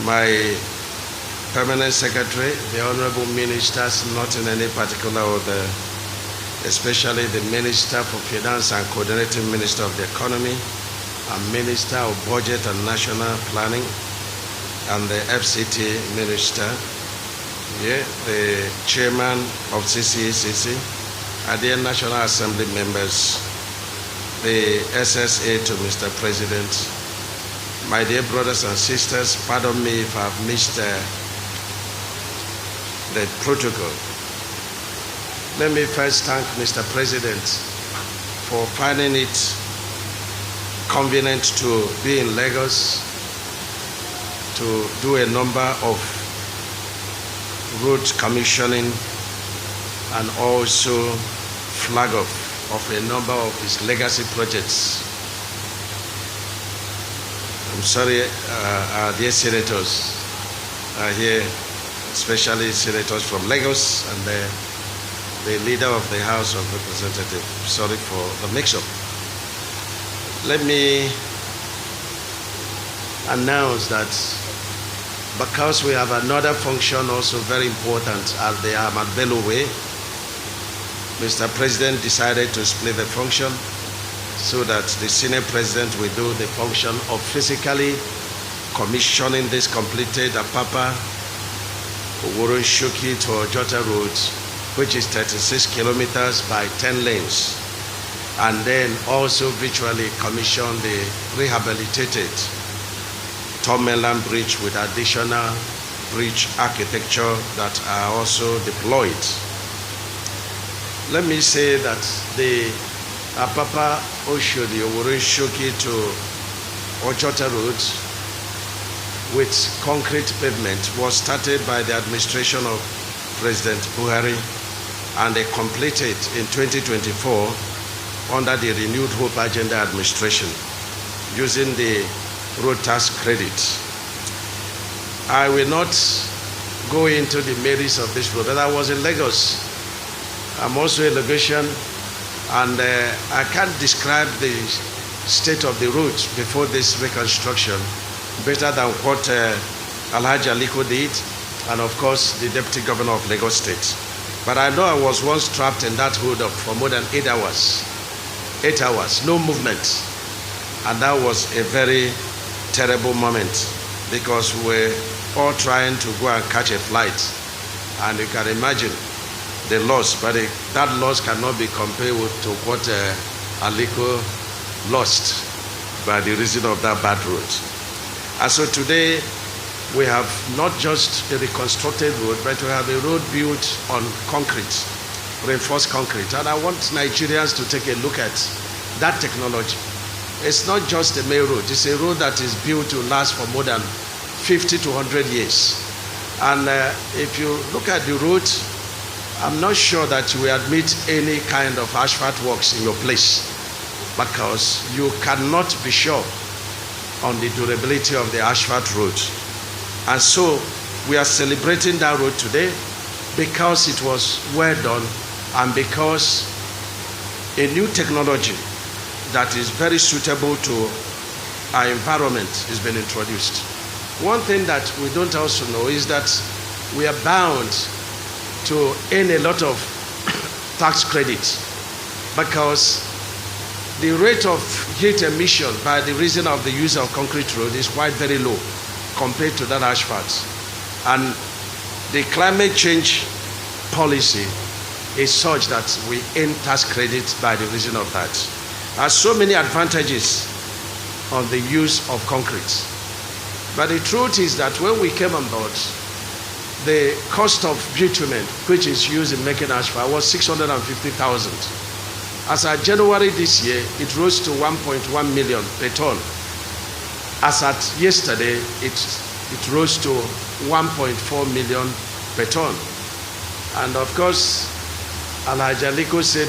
my Permanent Secretary, the Honorable Ministers, not in any particular order, especially the Minister for Finance and Coordinating Minister of the Economy, and Minister of Budget and National Planning, and the FCT Minister, yeah, the Chairman of CCACC, and the National Assembly members, the SSA to Mr. President, my dear brothers and sisters, pardon me if I've missed the protocol. Let me first thank Mr. President for finding it convenient to be in Lagos to do a number of road commissioning and also flag off of a number of his legacy projects. I'm sorry, our dear senators are here, especially senators from Lagos and the leader of the House of Representatives. Sorry for the mix-up. Let me announce that because we have another function also very important at the Ahmad Bello Way, Mr. President decided to split the function so that the Senate President will do the function of physically commissioning this completed Apapa Oworo-Shoki to Ojota Road, which is 36 kilometers by 10 lanes, and then also virtually commission the rehabilitated Tom Mainland Bridge with additional bridge architecture that are also deployed. Let me say that the Apapa Oshodi Oworo-Shoki to Ojota Road with concrete pavement was started by the administration of President Buhari and they completed in 2024 under the Renewed Hope Agenda administration using the road tax credit. I will not go into the merits of this road, but I was in Lagos. I'm also a Lagosian, and I can't describe the state of the road before this reconstruction better than what Alhaji Aliko did, and of course the Deputy Governor of Lagos State. But I know I was once trapped in that road for more than 8 hours. 8 hours, no movement. And that was a very terrible moment because we're all trying to go and catch a flight. And you can imagine the loss, but that loss cannot be compared to what Aliko lost by the reason of that bad road. And so today, we have not just a reconstructed road, but we have a road built on concrete, reinforced concrete. And I want Nigerians to take a look at that technology. It's not just a main road. It's a road that is built to last for more than 50 to 100 years. And if you look at the road, I'm not sure that you will admit any kind of asphalt works in your place because you cannot be sure on the durability of the asphalt road. And so we are celebrating that road today because it was well done and because a new technology that is very suitable to our environment has been introduced. One thing that we don't also know is that we are bound to earn a lot of tax credits because the rate of heat emission by the reason of the use of concrete road is quite very low compared to that asphalt. And the climate change policy is such that we earn tax credits by the reason of that. There are so many advantages on the use of concrete. But the truth is that when we came on board, the cost of bitumen, which is used in making asphalt, was 650,000. As of January this year, it rose to 1.1 million per ton. As at yesterday, it rose to 1.4 million per ton. And of course, Alhaji Aliko said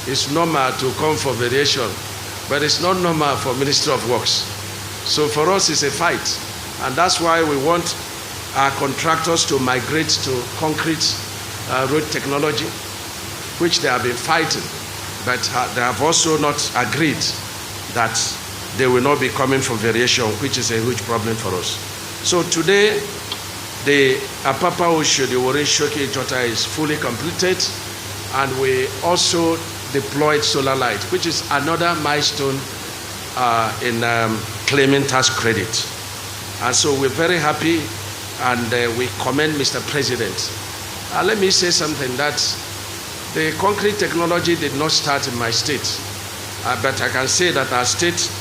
it's normal to come for variation, but it's not normal for Ministry of Works. So for us, it's a fight. And that's why we want our contractors to migrate to concrete road technology, which they have been fighting, but they have also not agreed that they will not be coming for variation, which is a huge problem for us. So today, the Apapa Oshodi Oworo-Shoki Ojota is fully completed, and we also deployed solar light, which is another milestone in claiming tax credit. And so we're very happy, and we commend Mr. President. Let me say something, that the concrete technology did not start in my state, but I can say that our state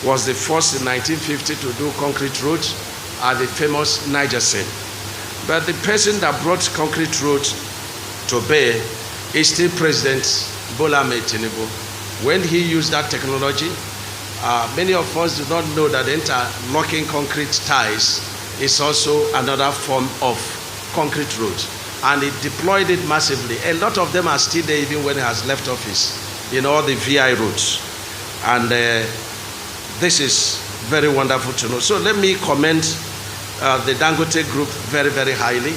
was the first in 1950 to do concrete roads at the famous Niger Seine. But the person that brought concrete roads to bear is still President Bola Ahmed Tinubu. When he used that technology, many of us do not know that interlocking concrete ties is also another form of concrete road. And he deployed it massively. A lot of them are still there even when he has left office, in all the VI roads. And this is very wonderful to know. So let me commend the Dangote group very, very highly.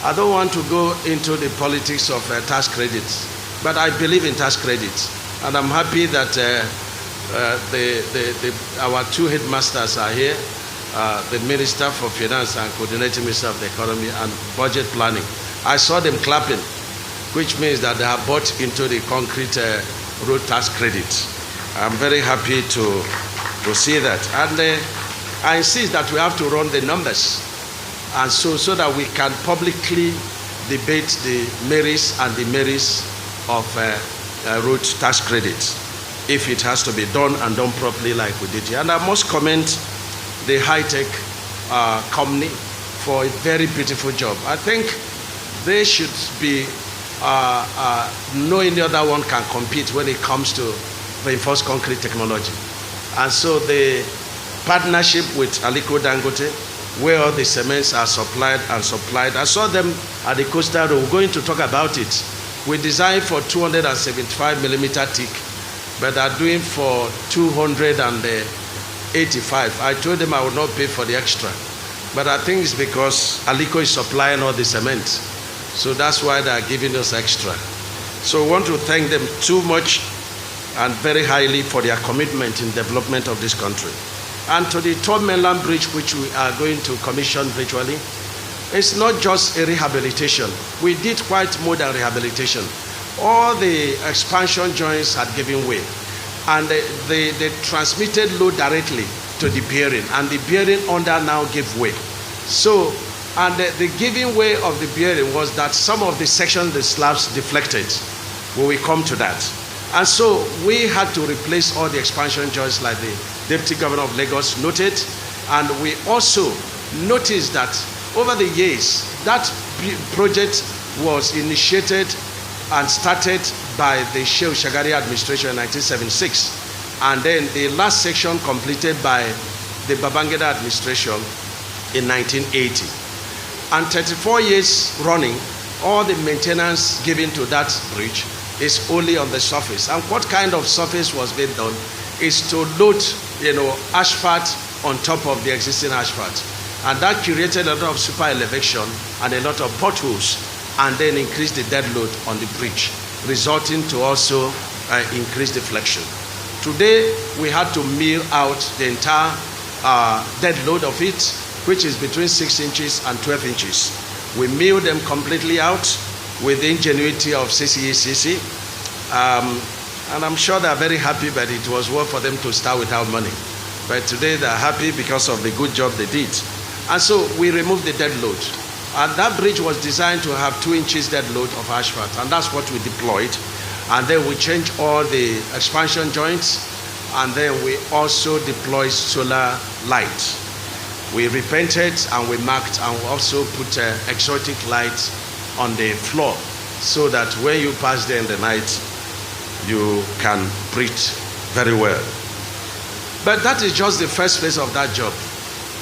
I don't want to go into the politics of tax credits, but I believe in tax credits. And I'm happy that our two headmasters are here, the Minister for Finance and Coordinating Minister of the Economy and Budget Planning. I saw them clapping, which means that they have bought into the concrete road tax credit. I'm very happy to see that. And I insist that we have to run the numbers, and so that we can publicly debate the merits and demerits of road tax credits, if it has to be done and done properly like we did here. And I must commend the high-tech company for a very beautiful job. I think they should be, no any other one can compete when it comes to reinforced concrete technology. And so the partnership with Aliko Dangote, where all the cements are supplied, I saw them at the coastal road. We're going to talk about it. We designed for 275 millimeter thick, but they're doing for 285. I told them I would not pay for the extra, but I think it's because Aliko is supplying all the cement, so that's why they're giving us extra. So I want to thank them too much and very highly for their commitment in development of this country. And to the Third Mainland Bridge, which we are going to commission virtually, it's not just a rehabilitation. We did quite more than rehabilitation. All the expansion joints had given way, and they transmitted load directly to the bearing, and the bearing under now gave way. So, and the giving way of the bearing was that some of the sections, the slabs deflected. We will come to that. And so we had to replace all the expansion joints like the Deputy Governor of Lagos noted. And we also noticed that over the years, that project was initiated and started by the Shehu Shagari administration in 1976. And then the last section completed by the Babangida administration in 1980. And 34 years running, all the maintenance given to that bridge is only on the surface. And what kind of surface was being done is to load, asphalt on top of the existing asphalt. And that created a lot of super elevation and a lot of potholes, and then increased the dead load on the bridge, resulting to also increase deflection. Today, we had to mill out the entire dead load of it, which is between 6 inches and 12 inches. We milled them completely out with the ingenuity of CCECC. And I'm sure they're very happy, but it was worth for them to start without money. But today they're happy because of the good job they did. And so we removed the dead load. And that bridge was designed to have 2 inches dead load of asphalt, and that's what we deployed. And then we changed all the expansion joints, and then we also deployed solar light. We repainted and we marked, and we also put exotic lights on the floor, so that when you pass there in the night, you can breathe very well. But that is just the first phase of that job.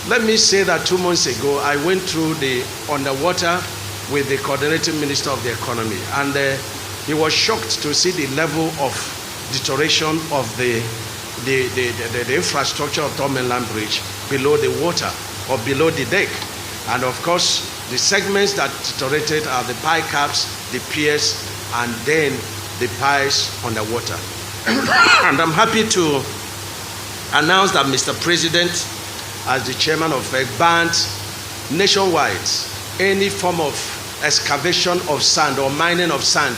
Let me say that 2 months ago, I went through the underwater with the coordinating minister of the economy, and he was shocked to see the level of deterioration of the infrastructure of Third Mainland Bridge below the water or below the deck. And of course, the segments that deteriorated are the pie caps, the piers, and then the pies underwater. And I'm happy to announce that Mr. President, as the chairman of FEC, banned nationwide any form of excavation of sand or mining of sand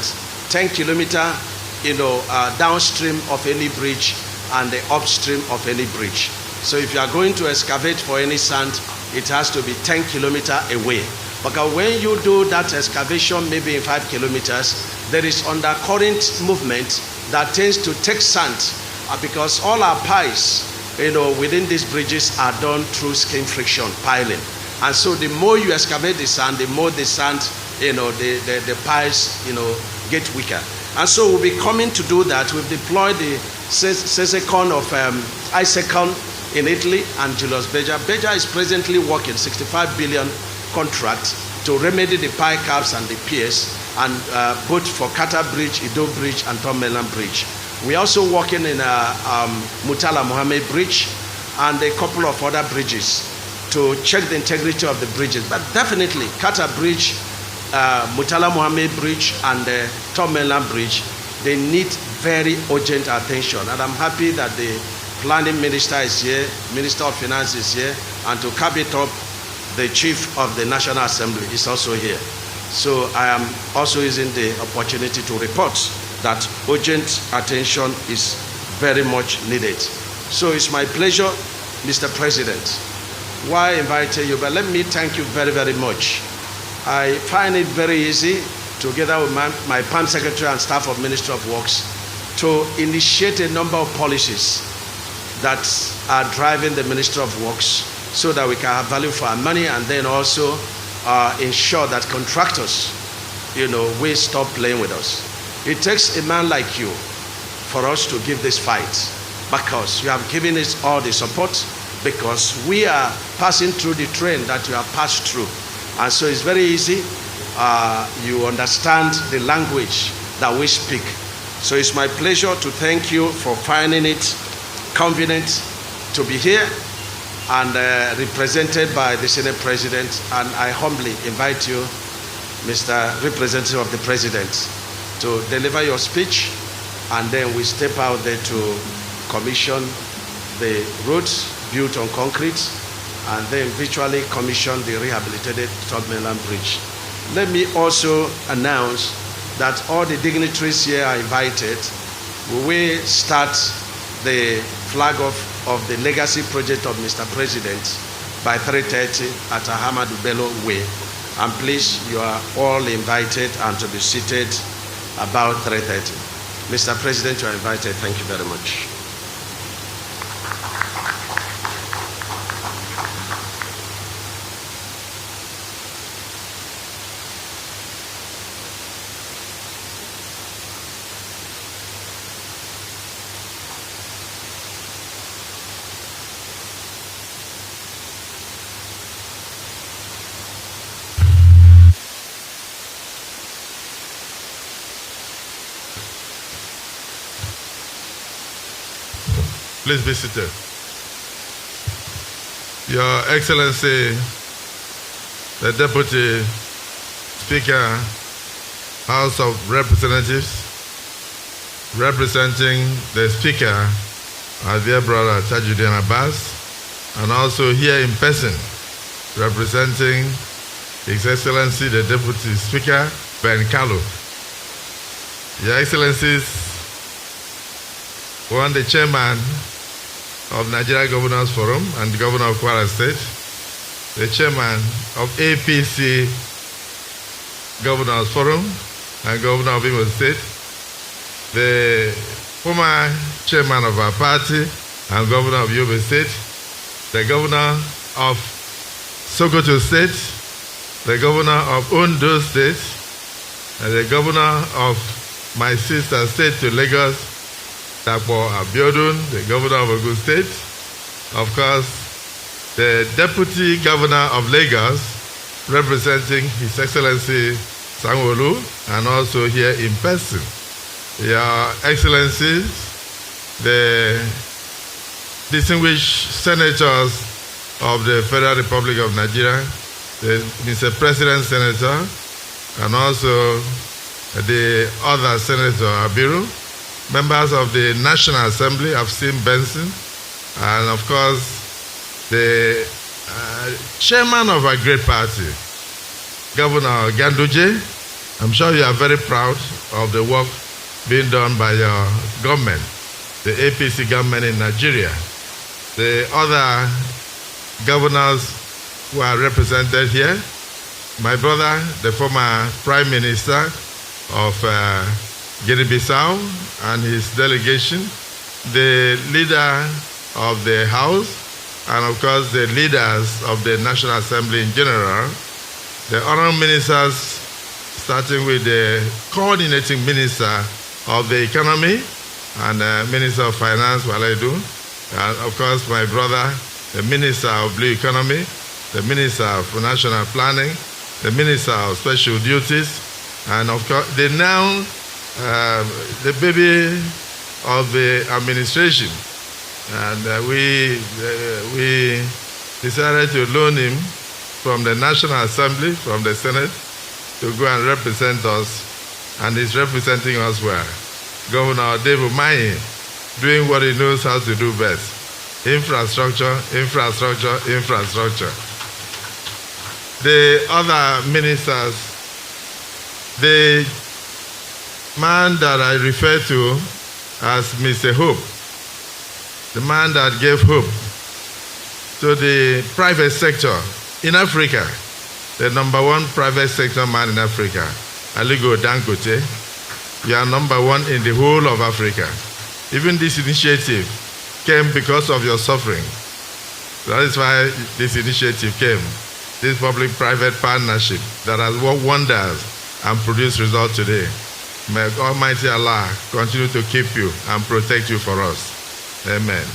10 kilometers downstream of any bridge and the upstream of any bridge. So if you are going to excavate for any sand, it has to be 10 kilometers away. Because when you do that excavation, maybe in 5 kilometers, there is undercurrent movement that tends to take sand, because all our piles, within these bridges are done through skin friction, piling. And so the more you excavate the sand, the more the sand, the piles, get weaker. And so we'll be coming to do that. We've deployed the Sesecon of Isecon in Italy and Julius Berger. Berger is presently working 65 billion contract to remedy the pie caps and the piers, and both for Qatar Bridge, Ido Bridge, and Third Mainland Bridge. We're also working in Murtala Mohammed Bridge and a couple of other bridges to check the integrity of the bridges. But definitely, Qatar Bridge, Murtala Mohammed Bridge, and Third Mainland Bridge, we they need very urgent attention. And I'm happy that the planning minister is here, Minister of Finance is here, and to cap it up, the Chief of the National Assembly is also here. So I am also using the opportunity to report that urgent attention is very much needed. So it's my pleasure, Mr. President. Why I invited you, but let me thank you very, very much. I find it very easy, together with my PAM Secretary and staff of Ministry of Works, to initiate a number of policies that are driving the Ministry of Works so that we can have value for our money, and then also ensure that contractors, will stop playing with us. It takes a man like you for us to give this fight, because you have given us all the support, because we are passing through the train that you have passed through. And so it's very easy. You understand the language that we speak. So it's my pleasure to thank you for finding it convenient to be here and represented by the Senate President. And I humbly invite you, Mr. Representative of the President, to deliver your speech, and then we step out there to commission the roads built on concrete, and then virtually commission the rehabilitated Third Mainland Bridge. Let me also announce that all the dignitaries here are invited. We will start the flag off of the legacy project of Mr. President by 3:30 at Ahmadu Bello Way. And please, you are all invited and to be seated about 3:30. Mr. President, you are invited. Thank you very much. Please be seated. Your Excellency, the Deputy Speaker, House of Representatives, representing the Speaker, our dear brother Tajuddin Abbas, and also here in person, representing His Excellency, the Deputy Speaker, Ben Kalu. Your Excellencies, one, the Chairman of Nigeria Governors Forum and the Governor of Kwara State, the Chairman of APC Governors Forum and Governor of Imo State, the former Chairman of our party and Governor of Yobe State, the Governor of Sokoto State, the Governor of Ondo State, and the Governor of my sister state to Lagos, Dapo Abiodun, the Governor of Ogun State, of course, the Deputy Governor of Lagos, representing His Excellency Sanwo-Olu, and also here in person, Your Excellencies, the distinguished senators of the Federal Republic of Nigeria, the Mr. President Senator, and also the other Senator Abiru, members of the National Assembly, I've seen Benson, and of course, the chairman of a great party, Governor Ganduje. I'm sure you are very proud of the work being done by your government, the APC government in Nigeria. The other governors who are represented here, my brother, the former Prime Minister of Guinea-Bissau and his delegation, the leader of the House, and of course the leaders of the National Assembly in general, the honorable ministers, starting with the coordinating minister of the economy and Minister of Finance, Walaidu, and of course my brother, the Minister of Blue Economy, the Minister of National Planning, the Minister of Special Duties, and of course the baby of the administration. And we decided to loan him from the National Assembly, from the Senate, to go and represent us, and he's representing us well. Governor David Umahi, doing what he knows how to do best. Infrastructure, infrastructure, infrastructure. The other ministers, the man that I refer to as Mr. Hope, the man that gave hope to the private sector in Africa, the number one private sector man in Africa, Aliko Dangote. You are number one in the whole of Africa. Even this initiative came because of your suffering. That is why this initiative came, this public-private partnership that has worked wonders and produced results today. May Almighty Allah continue to keep you and protect you for us. Amen.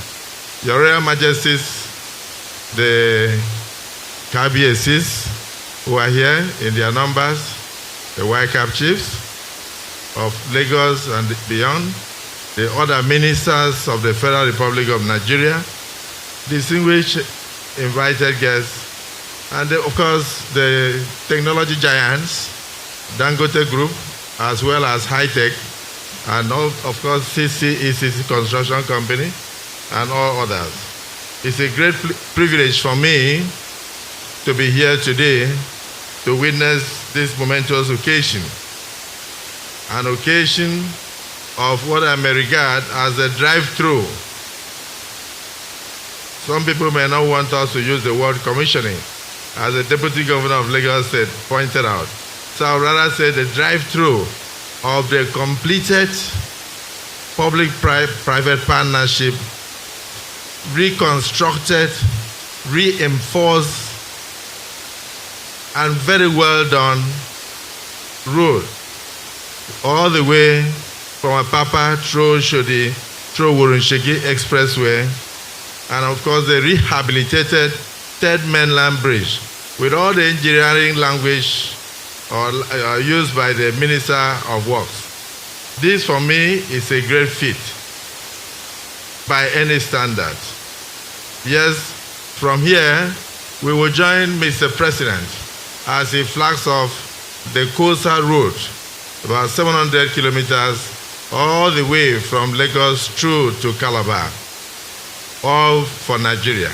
Your Royal Majesties, the KBSs who are here in their numbers, the White Cap Chiefs of Lagos and beyond, the other ministers of the Federal Republic of Nigeria, distinguished invited guests, and of course the technology giants, Dangote Group, as well as High Tech, and all, of course CCECC Construction Company, and all others. It's a great privilege for me to be here today to witness this momentous occasion, an occasion of what I may regard as a drive-through. Some people may not want us to use the word commissioning, as the Deputy Governor of Lagos State pointed out. So I would rather say the drive-through of the completed public-private partnership, reconstructed, reinforced, and very well done road, all the way from Apapa through Shodi, through Wurunsheki Expressway, and of course the rehabilitated Third Mainland Bridge, with all the engineering language used by the Minister of Works. This for me is a great feat by any standard. Yes, from here we will join Mr. President as he flags off the coastal road, about 700 kilometers, all the way from Lagos through to Calabar, all for Nigeria.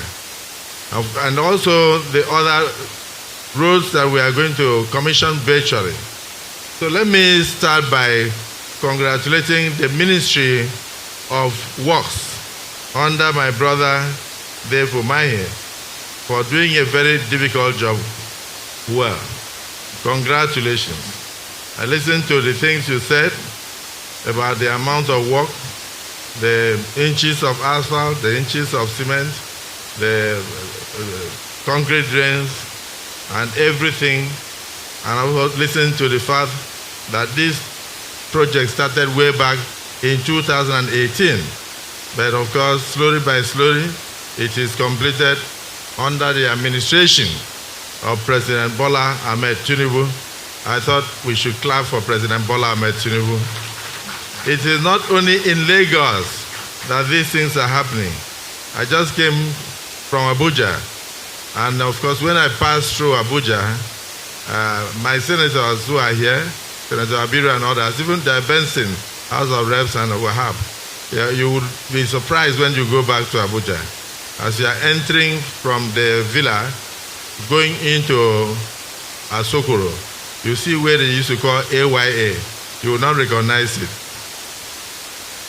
And also the other roads that we are going to commission virtually. So let me start by congratulating the Ministry of Works under my brother Dave Umahi for doing a very difficult job well. Congratulations. I listened to the things you said about the amount of work, the inches of asphalt, the inches of cement, the concrete drains, and everything. And I also listened to the fact that this project started way back in 2018. But of course, slowly by slowly, it is completed under the administration of President Bola Ahmed Tinubu. I thought we should clap for President Bola Ahmed Tinubu. It is not only in Lagos that these things are happening. I just came from Abuja, and of course when I passed through Abuja, my senators who are here, Senator Abiru and others, even the Benson, House of Reps and Wahab, you would be surprised when you go back to Abuja. As you are entering from the villa, going into Asokoro, you see where they used to call AYA. You will not recognize it.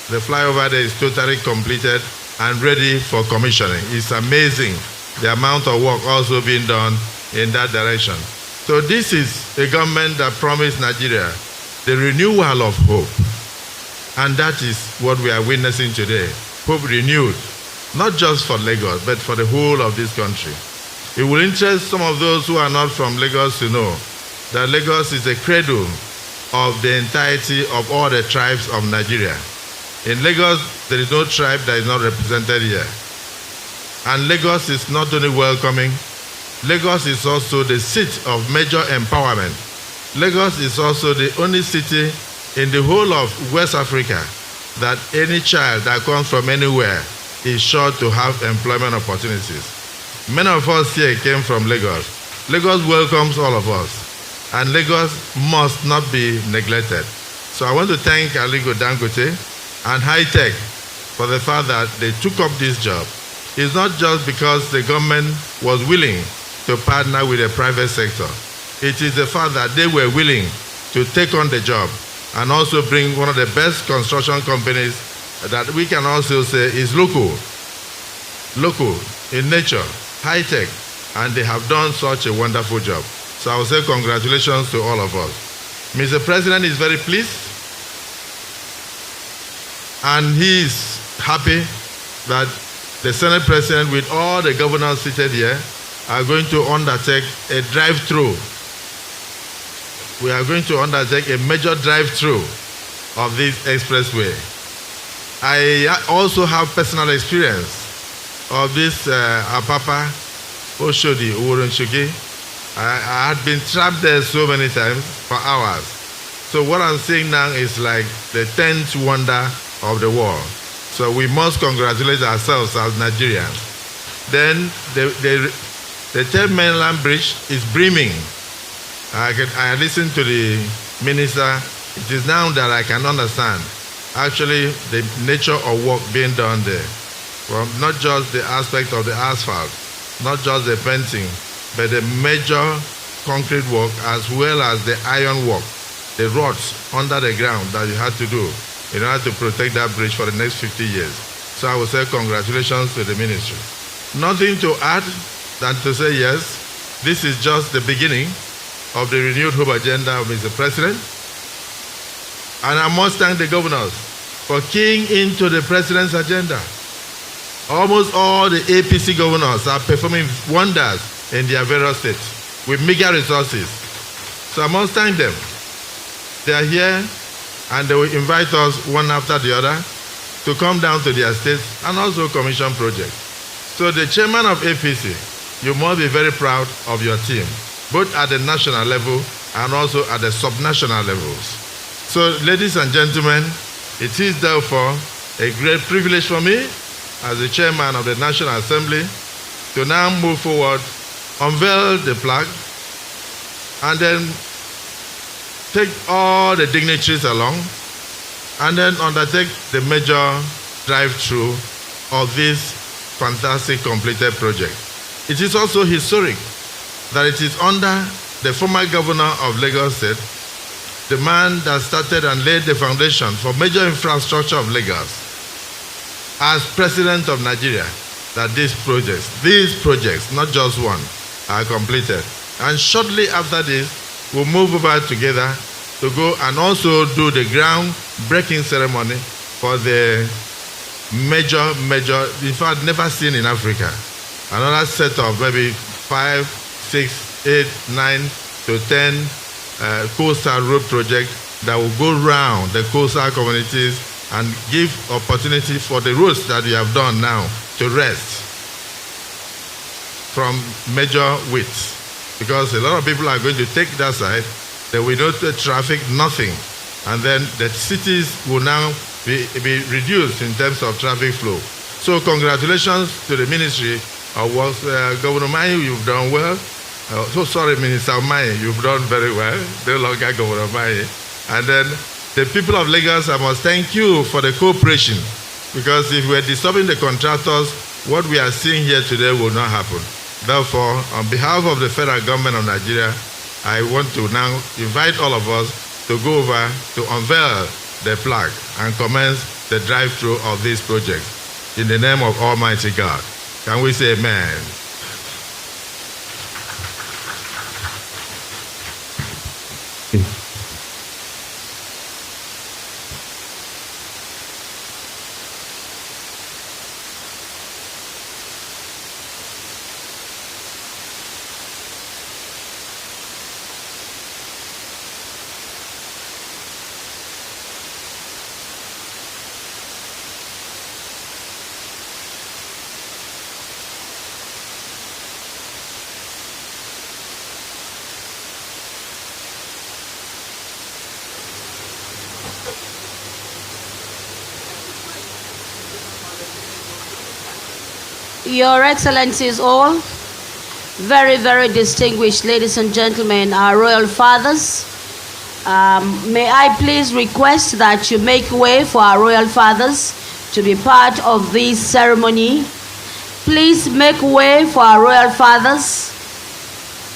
The flyover there is totally completed and ready for commissioning. It's amazing the amount of work also being done in that direction. So this is a government that promised Nigeria the renewal of hope. And that is what we are witnessing today. Hope renewed, not just for Lagos, but for the whole of this country. It will interest some of those who are not from Lagos to know that Lagos is a cradle of the entirety of all the tribes of Nigeria. In Lagos, there is no tribe that is not represented here. And Lagos is not only welcoming, Lagos is also the seat of major empowerment. Lagos is also the only city in the whole of West Africa that any child that comes from anywhere is sure to have employment opportunities. Many of us here came from Lagos. Lagos welcomes all of us, and Lagos must not be neglected. So I want to thank Aliko Dangote and High Tech for the fact that they took up this job. It's not just because the government was willing to partner with the private sector. It is the fact that they were willing to take on the job and also bring one of the best construction companies that we can also say is local in nature, high tech, and they have done such a wonderful job. So I will say congratulations to all of us. Mr. President is very pleased and he is happy that the Senate President with all the governors seated here are going to undertake a drive-through. We are going to undertake a major drive-through of this expressway. I also have personal experience of this Apapa Oshodi Uwuronshoki. I had been trapped there so many times for hours. So what I'm saying now is like the 10th wonder of the world. So we must congratulate ourselves as Nigerians. Then the third mainland bridge is brimming. I listened to the minister. It is now that I can understand actually the nature of work being done there. From not just the aspect of the asphalt, not just the painting, but the major concrete work as well as the iron work, the rods under the ground that you had to do in order to protect that bridge for the next 50 years. So I will say congratulations to the ministry. Nothing to add than to say yes, this is just the beginning of the renewed hope agenda of Mr. President. And I must thank the governors for keying into the president's agenda. Almost all the APC governors are performing wonders in their various states with meager resources. So I must thank them. They are here and they will invite us one after the other to come down to their states and also commission projects. So the chairman of APC, you must be very proud of your team, both at the national level and also at the subnational levels. So ladies and gentlemen, it is therefore a great privilege for me as the chairman of the National Assembly to now move forward, unveil the flag, and then take all the dignitaries along, and then undertake the major drive-through of this fantastic completed project. It is also historic that it is under the former governor of Lagos State, the man that started and laid the foundation for major infrastructure of Lagos, as president of Nigeria, that these projects, not just one, are completed. And shortly after this, we'll move over together to go and also do the ground-breaking ceremony for the major, in fact, never seen in Africa. Another set of maybe 5, 6, 8, 9 to 10 coastal road projects that will go round the coastal communities and give opportunity for the roads that we have done now to rest from major widths. Because a lot of people are going to take that side, there will not be traffic, nothing. And then the cities will now be reduced in terms of traffic flow. So congratulations to the Ministry of Works. Governor Mai, you've done well. Sorry, Minister Mai, you've done very well. No longer Governor Mai. And then the people of Lagos, I must thank you for the cooperation, because if we are disturbing the contractors, what we are seeing here today will not happen. Therefore, on behalf of the federal government of Nigeria, I want to now invite all of us to go over to unveil the flag and commence the drive-through of this project. In the name of Almighty God, can we say amen? Your Excellencies all, very, very distinguished ladies and gentlemen, our royal fathers, May I please request that you make way for our royal fathers to be part of this ceremony. Please make way for our royal fathers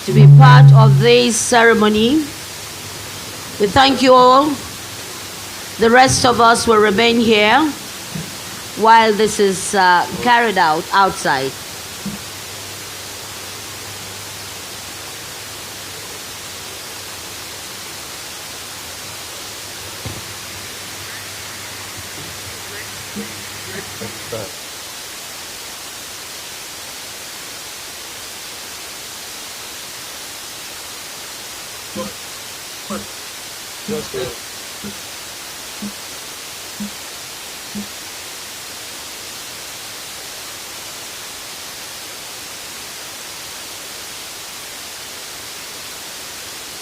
to be part of this ceremony. We thank you all. The rest of us will remain here while this is carried out outside.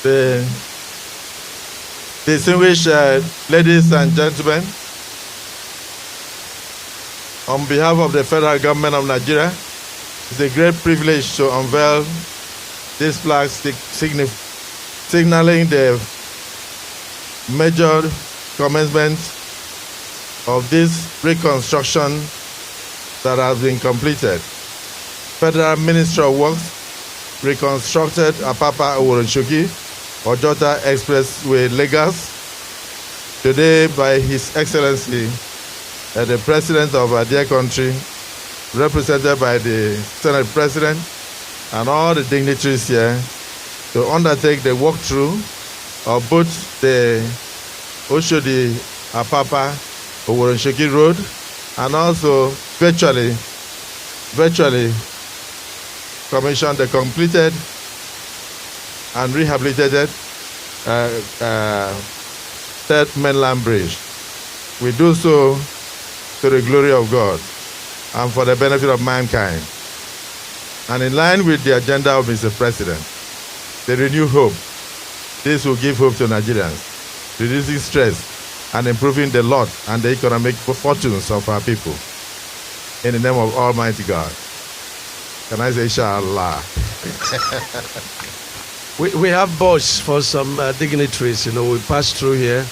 The distinguished ladies and gentlemen, on behalf of the federal government of Nigeria, it's a great privilege to unveil this flag signaling the major commencement of this reconstruction that has been completed. Federal Ministry of Works reconstructed Apapa Oworonshoki Ojota Expressway, Lagos, today by His Excellency, the President of our dear country, represented by the Senate President and all the dignitaries here, to undertake the walkthrough of both the Oshodi Apapa Oworonshoki Road and also virtually commissioned the completed and rehabilitated Third Mainland Bridge. We do so to the glory of God and for the benefit of mankind. And in line with the agenda of Mr. President, the renewed hope. This will give hope to Nigerians, reducing stress and improving the lot and the economic fortunes of our people. In the name of Almighty God. Can I say inshallah? We have bus for some dignitaries. We pass through here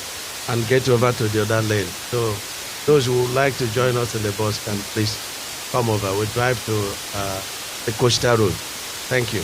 and get over to the other lane. So those who would like to join us in the bus can please come over. We drive to the Coastal Road. Thank you.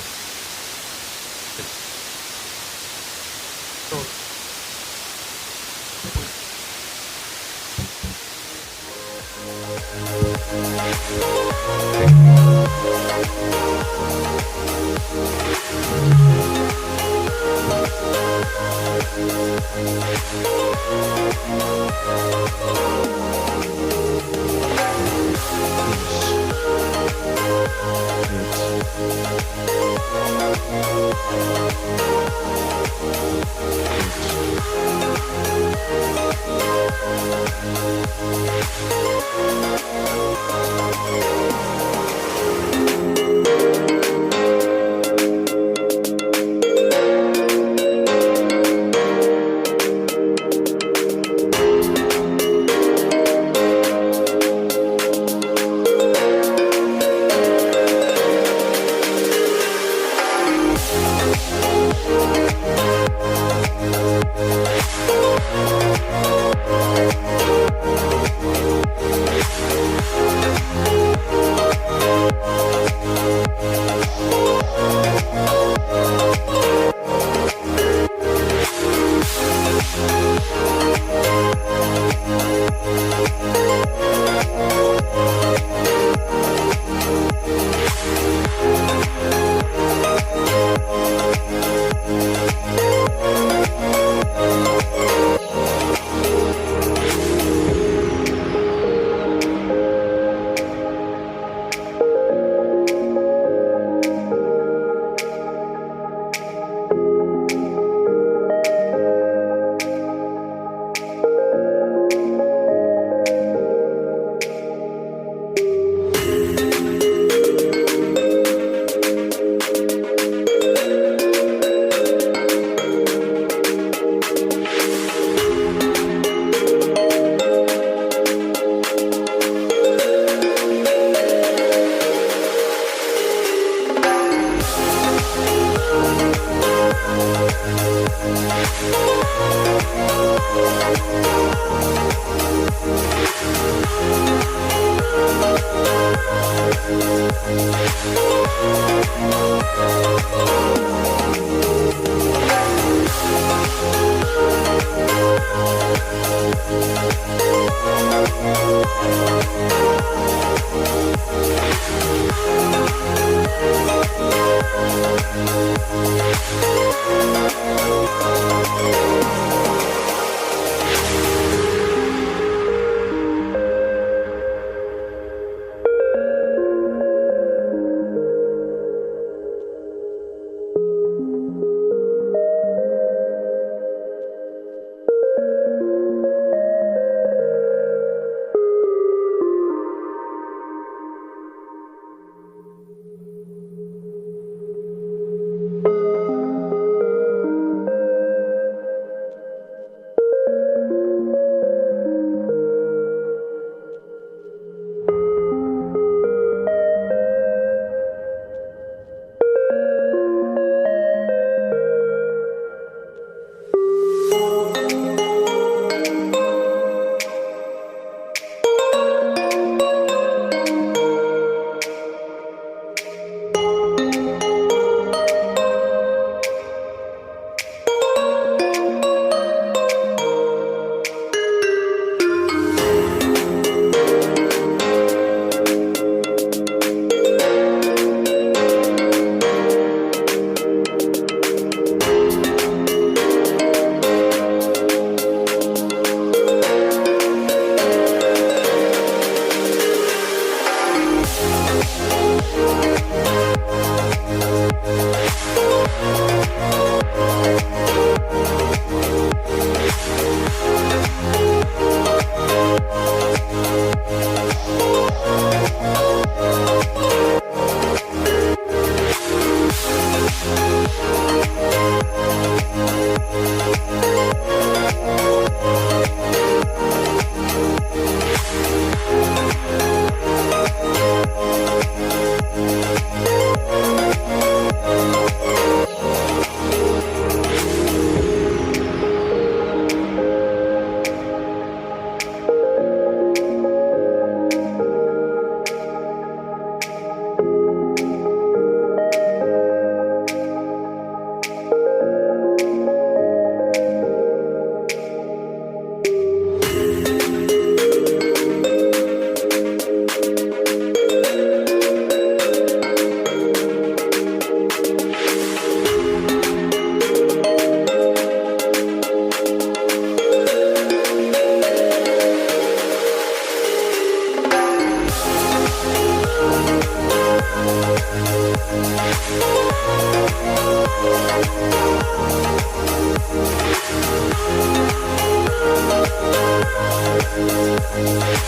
Thank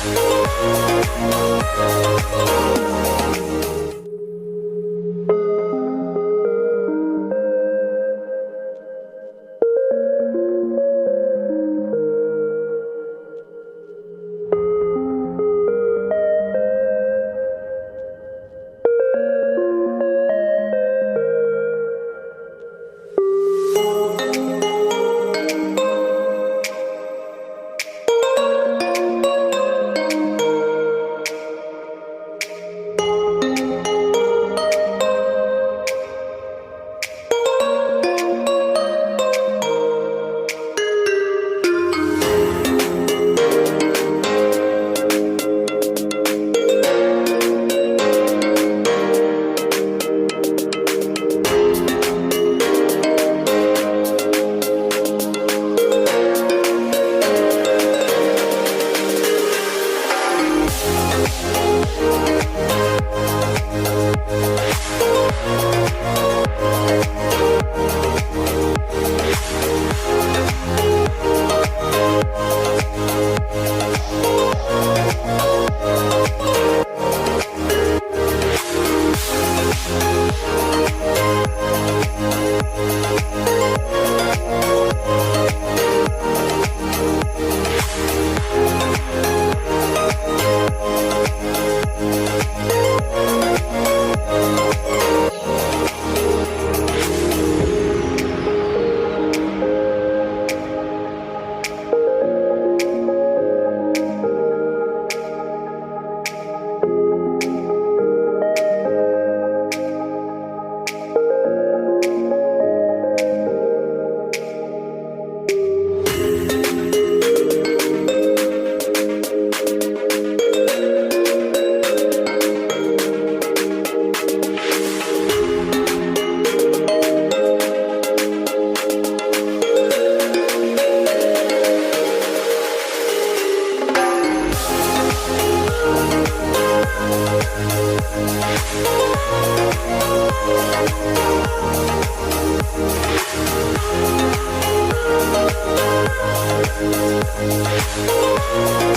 you.